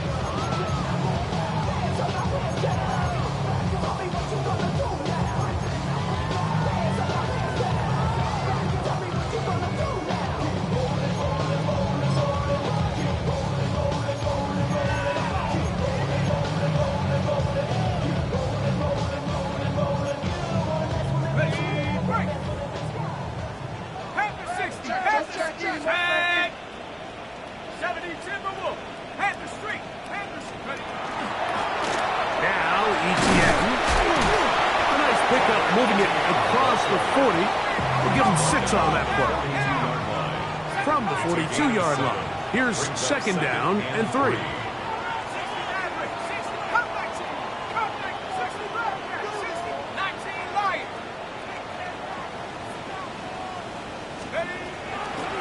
across the 40. We'll give them 6 on that play. From the 42-yard line, here's second down and 3.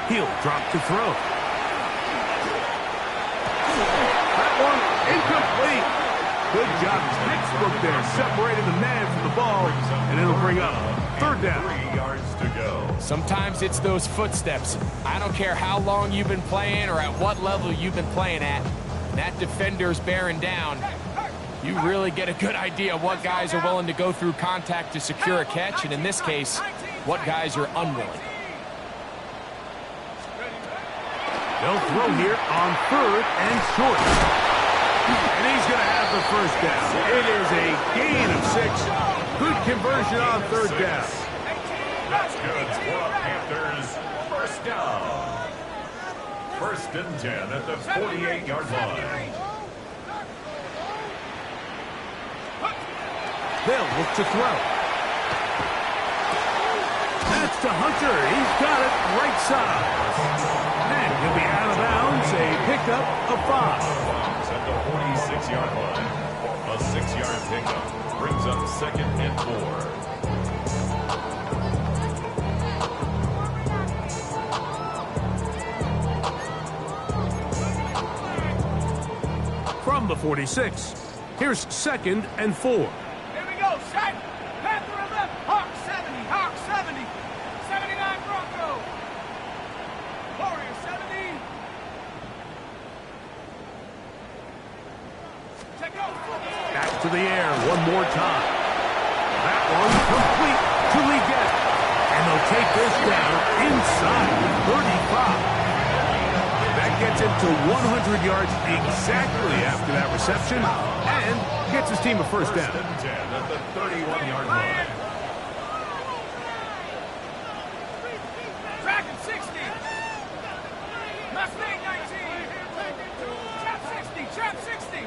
He'll drop to throw. That one incomplete. Good job. Textbook there. Separating the man from the ball, and it'll bring up third down. 3 yards to go. Sometimes it's those footsteps. I don't care how long you've been playing or at what level you've been playing at. That defender's bearing down. You really get a good idea of what guys are willing to go through contact to secure a catch, and in this case, what guys are unwilling. They'll throw here on 3rd and short. And he's going to have the first down. It is a gain of 6. Good conversion on 3rd down. That's good for Panthers. First down. 1st and 10 at the 48-yard line. They'll look to throw. That's to Hunter. He's got it right side. And he'll be out of bounds. A pickup of 5. At the 46-yard line. A 6-yard pickup brings up 2nd and 4. From the 46, here's 2nd and 4. Here we go, set. Panther left, Hawk 70, Hawk 70. 79 Bronco. Warrior 70. Check out. Back to the air one more time. That one complete to Leggett. And they'll take this down inside the 35. That gets him to 100 yards exactly after that reception and gets his team a first down. 1st and 10 at the 31-yard line. Dragon 60. Mustang 19. Trap 60, Trap 60.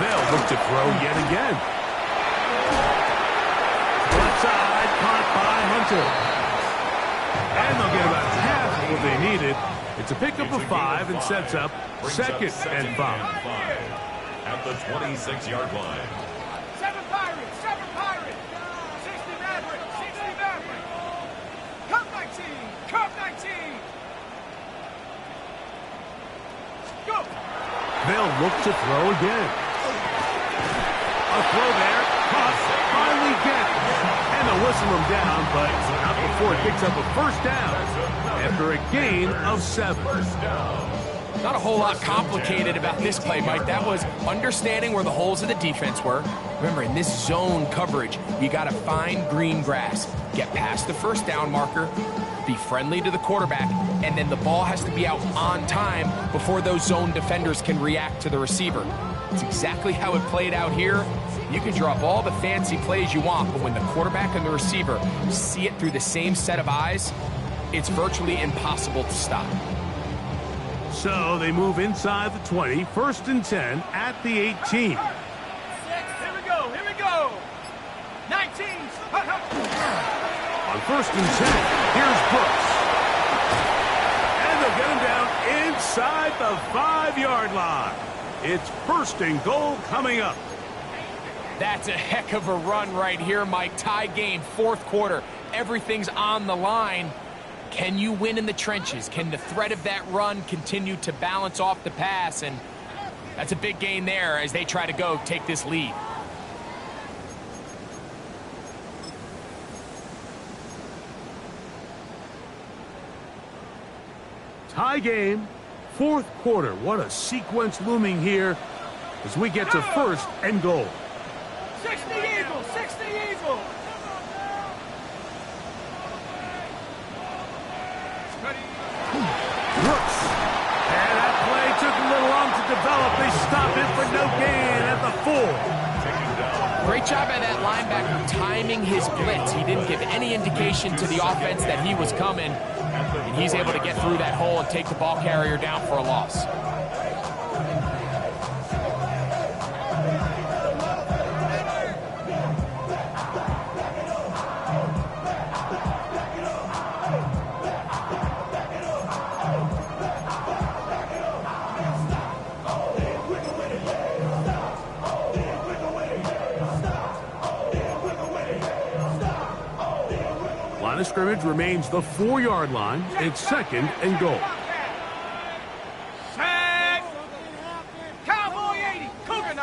They'll look to throw yet again. Left side, caught by Hunter. And they'll get about half of what they needed. It's a pickup of 5 and sets up 2nd and 5. At the 26-yard line. 7 Pirates, 7 Pirates. 60 Maverick, 60 Maverick. Cup 19, Cup 19. Go. They'll look to throw again. A throw there, caught by Leggett. And they'll whistle him down, but not before it picks up a first down after a gain of 7. Not a whole lot complicated about this play, Mike. That was understanding where the holes of the defense were. Remember, in this zone coverage, you got to find green grass, get past the first down marker, be friendly to the quarterback, and then the ball has to be out on time before those zone defenders can react to the receiver. It's exactly how it played out here. You can draw up all the fancy plays you want, but when the quarterback and the receiver see it through the same set of eyes, it's virtually impossible to stop. So they move inside the 20, 1st and 10 at the 18. Here we go, here we go. 19. On 1st and 10, here's Brooks. And they'll get him down inside the 5-yard line. It's 1st and goal coming up. That's a heck of a run right here, Mike. Tie game, 4th quarter. Everything's on the line. Can you win in the trenches? Can the threat of that run continue to balance off the pass? And that's a big gain there as they try to go take this lead. Tie game, 4th quarter. What a sequence looming here as we get to 1st and goal. 60 Eagles, 60 Eagles. Brooks. And that play took a little long to develop. They stop it for no gain at the 4. Taken down Great job by that linebacker timing his blitz. He didn't give any indication to the offense that he was coming, and he's able to get through that hole and take the ball carrier down for a loss. Line of scrimmage remains the 4-yard line. It's 2nd and goal. Set. Cowboy 80. Cougar 19.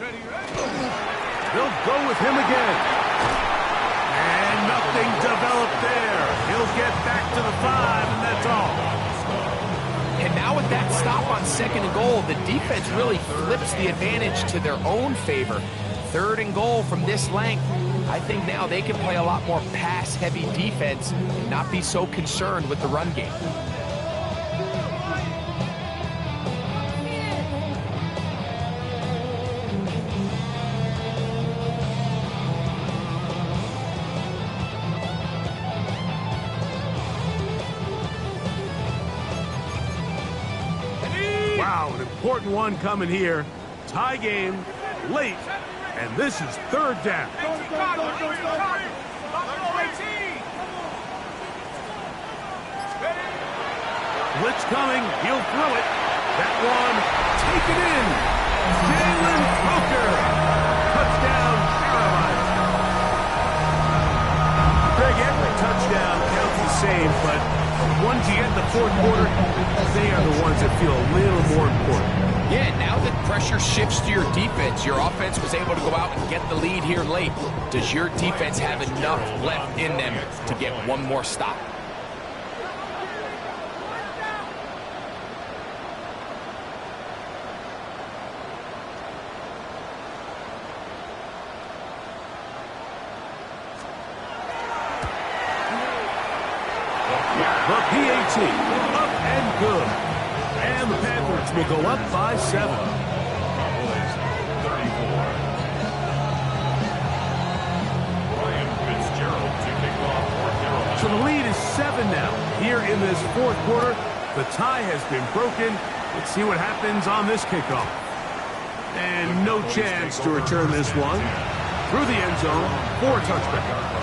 Ready, ready. They'll go with him again. And nothing developed there. He'll get back to the 5, and that's all. And now with that stop on 2nd and goal, the defense really flips the advantage to their own favor. 3rd and goal from this length. I think now they can play a lot more pass-heavy defense and not be so concerned with the run game. Wow, an important one coming here. Tie game, late, and this is 3rd down. Blitz coming, he'll throw it. That one, taken in. Jalen Hooker. Touchdown, Carolina. Greg, every touchdown counts the same, but the ones you get in the 4th quarter, they are the ones that feel a little more important. Yeah, now that pressure shifts to your defense, your offense was able to go out and get the lead here late. Does your defense have enough left in them to get one more stop? The PAT, up and good. And the Panthers will go up by 7. So the lead is 7 now. Here in this 4th quarter, the tie has been broken. Let's see what happens on this kickoff. And no chance to return this one. Through the end zone for a touchback.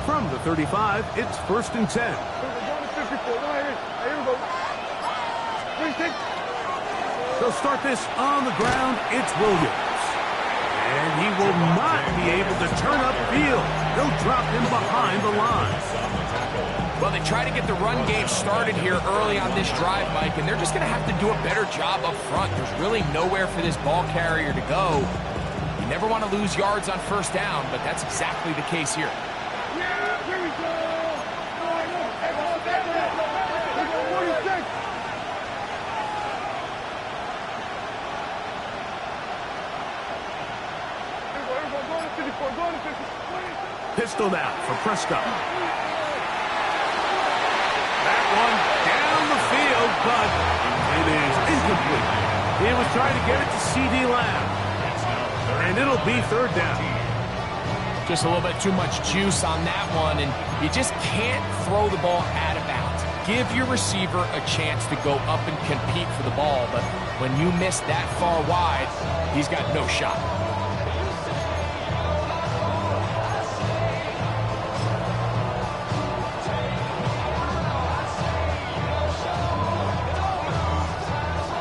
From the 35, it's 1st and 10. They'll start this on the ground. It's Williams. And he will not be able to turn upfield. They'll drop him behind the line. Well, they try to get the run game started here early on this drive, Mike, and they're just going to have to do a better job up front. There's really nowhere for this ball carrier to go. You never want to lose yards on 1st down, but that's exactly the case here. Pistol now for Prescott. That one down the field, but it is incomplete. He was trying to get it to C.D. Lamb. And it'll be 3rd down. Just a little bit too much juice on that one, and you just can't throw the ball out of bounds. Give your receiver a chance to go up and compete for the ball, but when you miss that far wide, he's got no shot.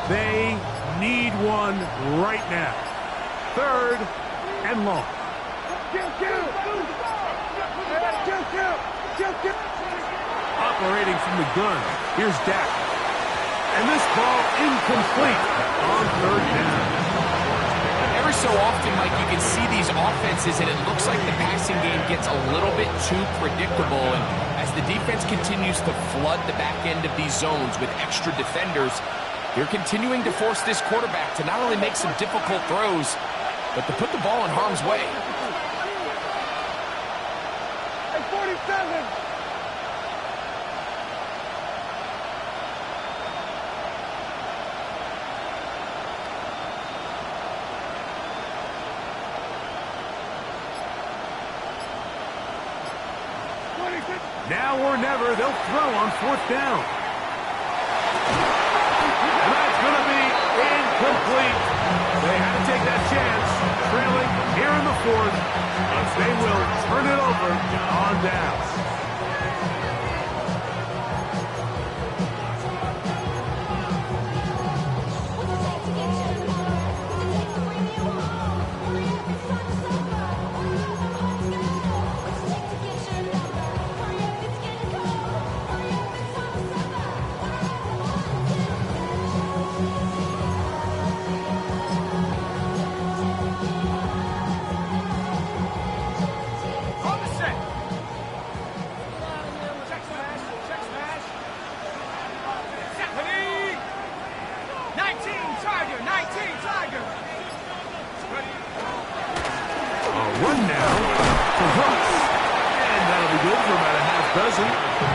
They need one right now. 3rd and long. Operating from the gun. Here's Dak. And this ball incomplete on third down. Every so often, Mike, you can see these offenses, and it looks like the passing game gets a little bit too predictable. And as the defense continues to flood the back end of these zones with extra defenders, they're continuing to force this quarterback to not only make some difficult throws, but to put the ball in harm's way. Hey, 47! Now or never, they'll throw on fourth down. And that's going to be incomplete. They had to take that chance, trailing here in the fourth, but they will turn it over on down.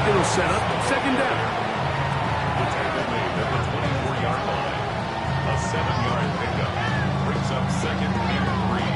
It'll set up second down. The tackle made at the 24-yard line. A 7-yard pickup brings up second and 3.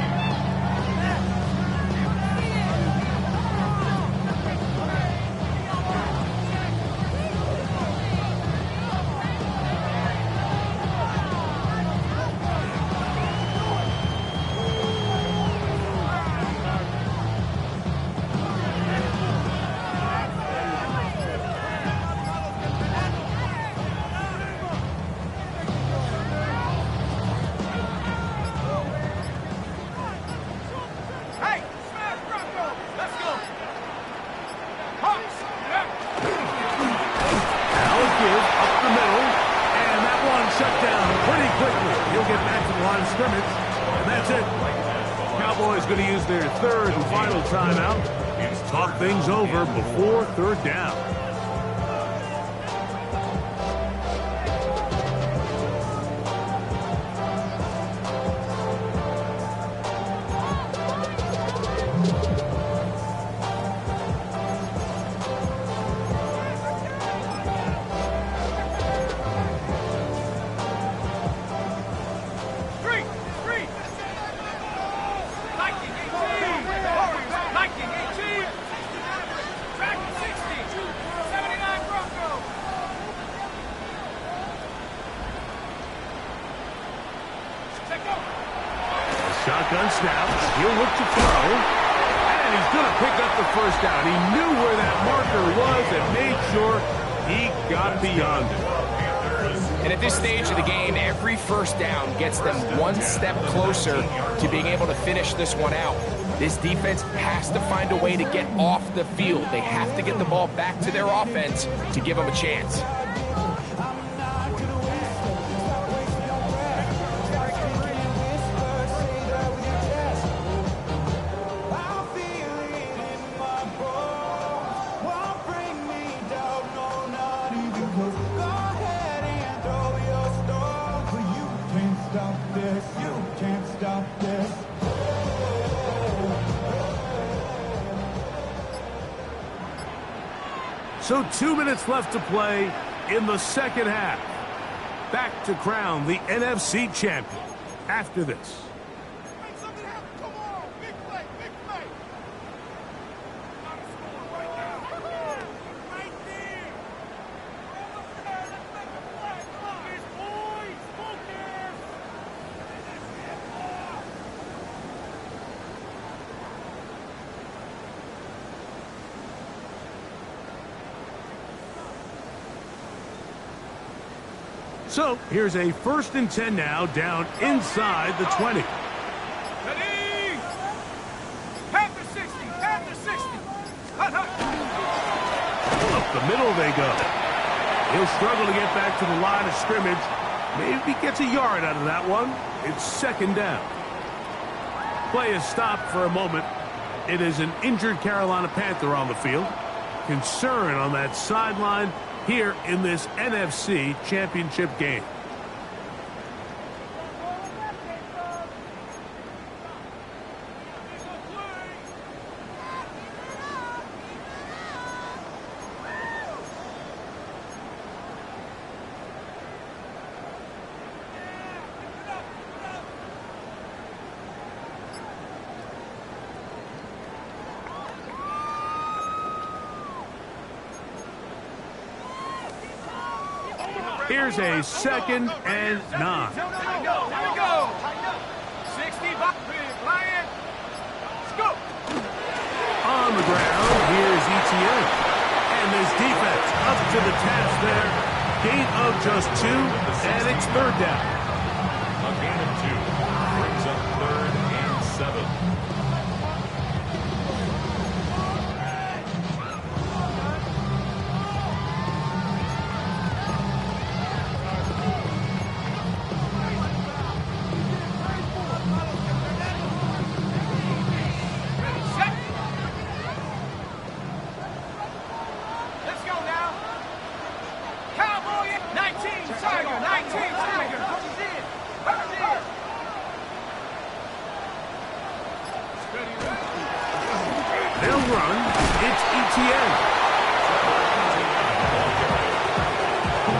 Going to use their third and final timeout. Talk things over before third down. Shotgun snap. He'll look to throw. And he's going to pick up the first down. He knew where that marker was and made sure he got beyond it. And at this stage of the game, every first down gets them one step closer to being able to finish this one out. This defense has to find a way to get off the field. They have to get the ball back to their offense to give them a chance. So 2 minutes left to play in the second half. Back to crown the NFC champion after this. Make something happen. Come on. Big play. Big play. Right now. Right there. Let's make a play. Come on. These boys. Focus. So here's a 1st and 10 now, down inside the 20. Ready? Panther 60. Panther 60. Hut, hut. Up the middle they go. He'll struggle to get back to the line of scrimmage. Maybe gets a yard out of that one. It's second down. Play is stopped for a moment. It is an injured Carolina Panther on the field. Concern on that sideline here in this NFC Championship game. Here's a 2nd and 9. Here we go. 60, Lion. Let's go. On the ground, here's ETN. And this defense up to the task there. Gain of just 2, and it's third down. A gain of 2 brings up 3rd and 7. They'll run. It's ETN.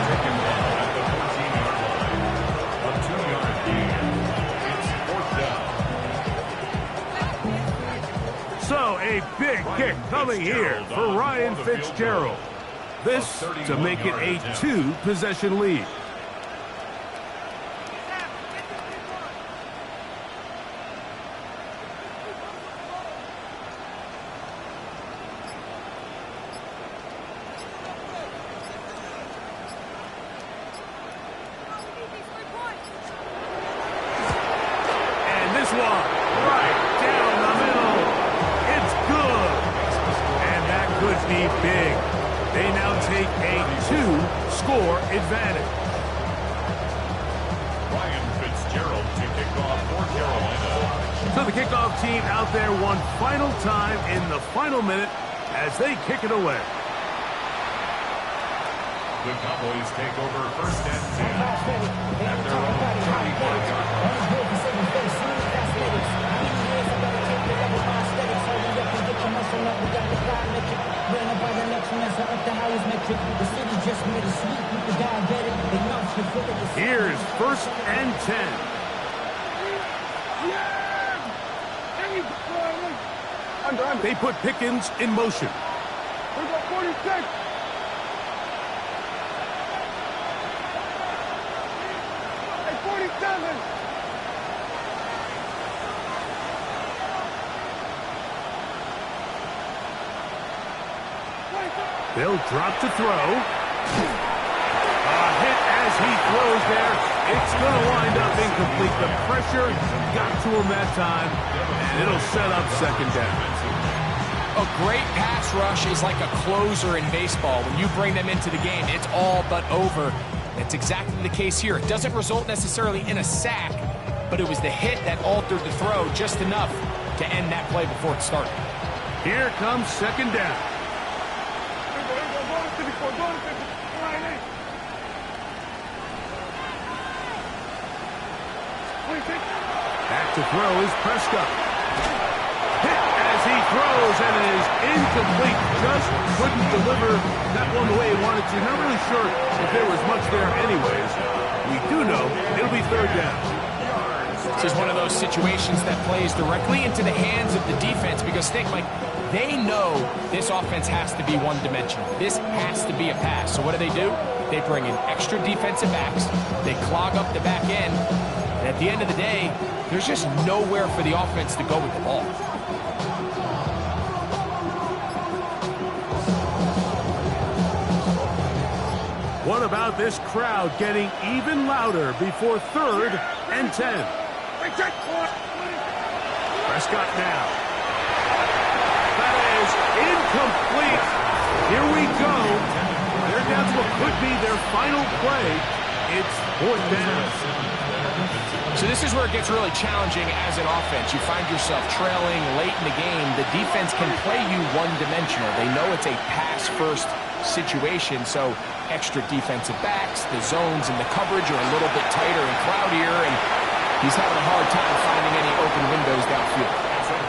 Taken down at the 14-yard line. A 2-yard gain. It's 4th down. So a big kick coming here for Ryan Fitzgerald. This to make it a 2-possession lead. One right down the middle. It's good. And that could be big. They now take a 2-score advantage. Ryan Fitzgerald to kick off for Carolina. So the kickoff team out there one final time in the final minute as they kick it away. The Cowboys take over 1st and 10 at their own 34-yard line. Here's 1st and 10. They put Pickens in motion. We got 46. Hey, 47. They'll drop to throw. A hit as he throws there. It's going to wind up incomplete. The pressure got to him that time, and it'll set up 2nd down. A great pass rush is like a closer in baseball. When you bring them into the game, it's all but over. That's exactly the case here. It doesn't result necessarily in a sack, but it was the hit that altered the throw just enough to end that play before it started. Here comes 2nd down. Back to throw is Prescott. Hit as he throws, and it is incomplete. Just couldn't deliver that one the way he wanted to. Not really sure if there was much there anyways. We do know it'll be 3rd down. This is one of those situations that plays directly into the hands of the defense because, think, Mike, they know this offense has to be one-dimensional. This has to be a pass. So what do? They bring in extra defensive backs. They clog up the back end. And at the end of the day, there's just nowhere for the offense to go with the ball. What about this crowd getting even louder before 3rd and 10? Prescott now. That is incomplete. Here we go. They're down That's what could be their final play. It's 4th down. So this is where it gets really challenging as an offense. You find yourself trailing late in the game. The defense can play you one-dimensional. They know it's a pass-first situation, so extra defensive backs, the zones and the coverage are a little bit tighter and cloudier, and he's having a hard time finding any open windows downfield.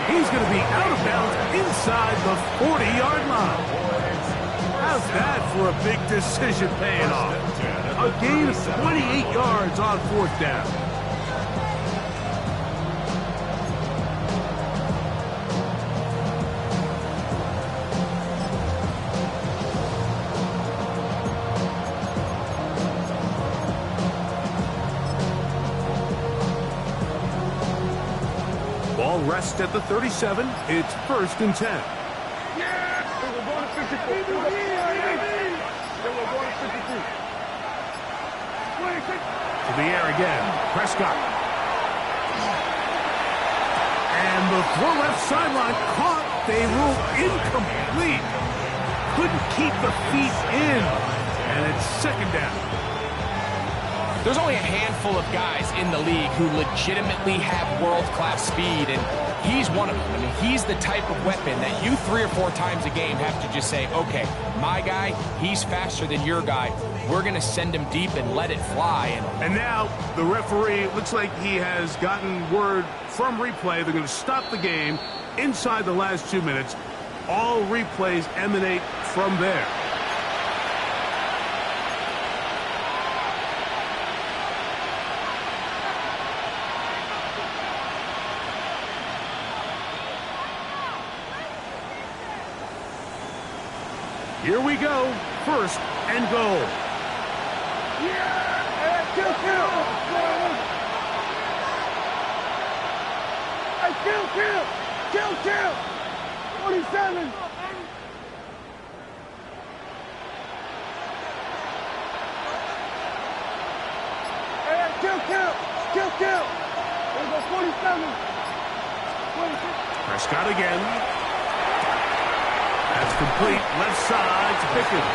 He's going to be out of bounds inside the 40-yard line. How's that for a big decision paying off? A gain of 28 yards on 4th down. Ball rests at the 37. It's 1st and 10. To the air again. Prescott. And the throw left sideline caught. They rule incomplete. Couldn't keep the feet in. And it's 2nd down. There's only a handful of guys in the league who legitimately have world-class speed, and he's one of them. I mean, he's the type of weapon that you 3 or 4 times a game have to just say, okay, my guy, he's faster than your guy. We're going to send him deep and let it fly. And now the referee looks like he has gotten word from replay. They're going to stop the game inside the last 2 minutes. All replays emanate from there. Here we go. 1st and goal. Kill! Hey, kill! 47! Hey, kill! There goes 47. Prescott again. That's complete. Left side to Pickens.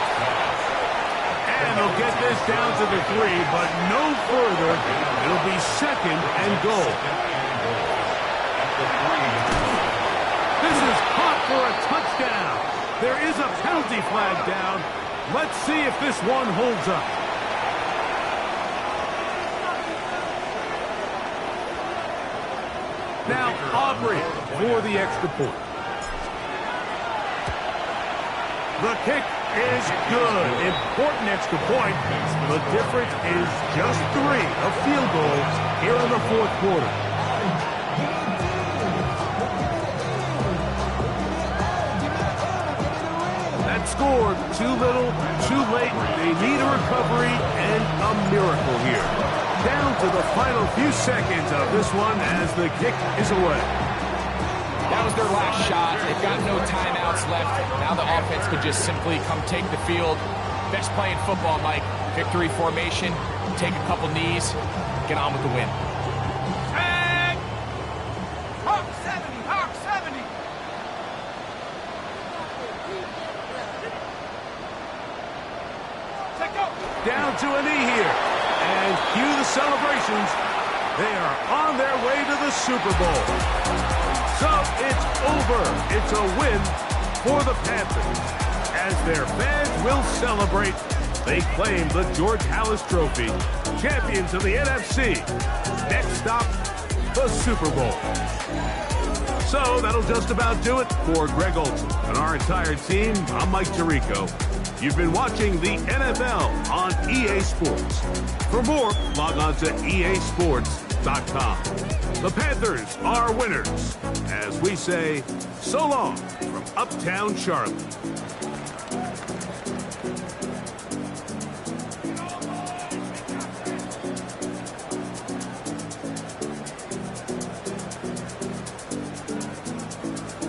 And they'll get this down to the 3, but no further. It'll be 2nd and goal. This is caught for a touchdown. There is a penalty flag down. Let's see if this one holds up. Now Aubrey for the extra point. The kick is good. Important extra point. The difference is just 3 of field goals here in the 4th quarter. That scored too little, too late. They need a recovery and a miracle here. Down to the final few seconds of this one as the kick is away. That was their last shot. They've got no timeouts left. Now the offense could just simply come take the field. Best play in football, Mike. Victory formation, take a couple knees, get on with the win. Tag! Hawk 70! Take go! Down to a knee here. And cue the celebrations. They are on their way to the Super Bowl. So it's over. It's a win for the Panthers. As their fans will celebrate, they claim the George Halas Trophy, champions of the NFC. Next stop, the Super Bowl. So that'll just about do it for Greg Olson and our entire team. I'm Mike Tirico. You've been watching the NFL on EA Sports. For more, log on to easports.com. The Panthers are winners, as we say, so long from Uptown Charlotte.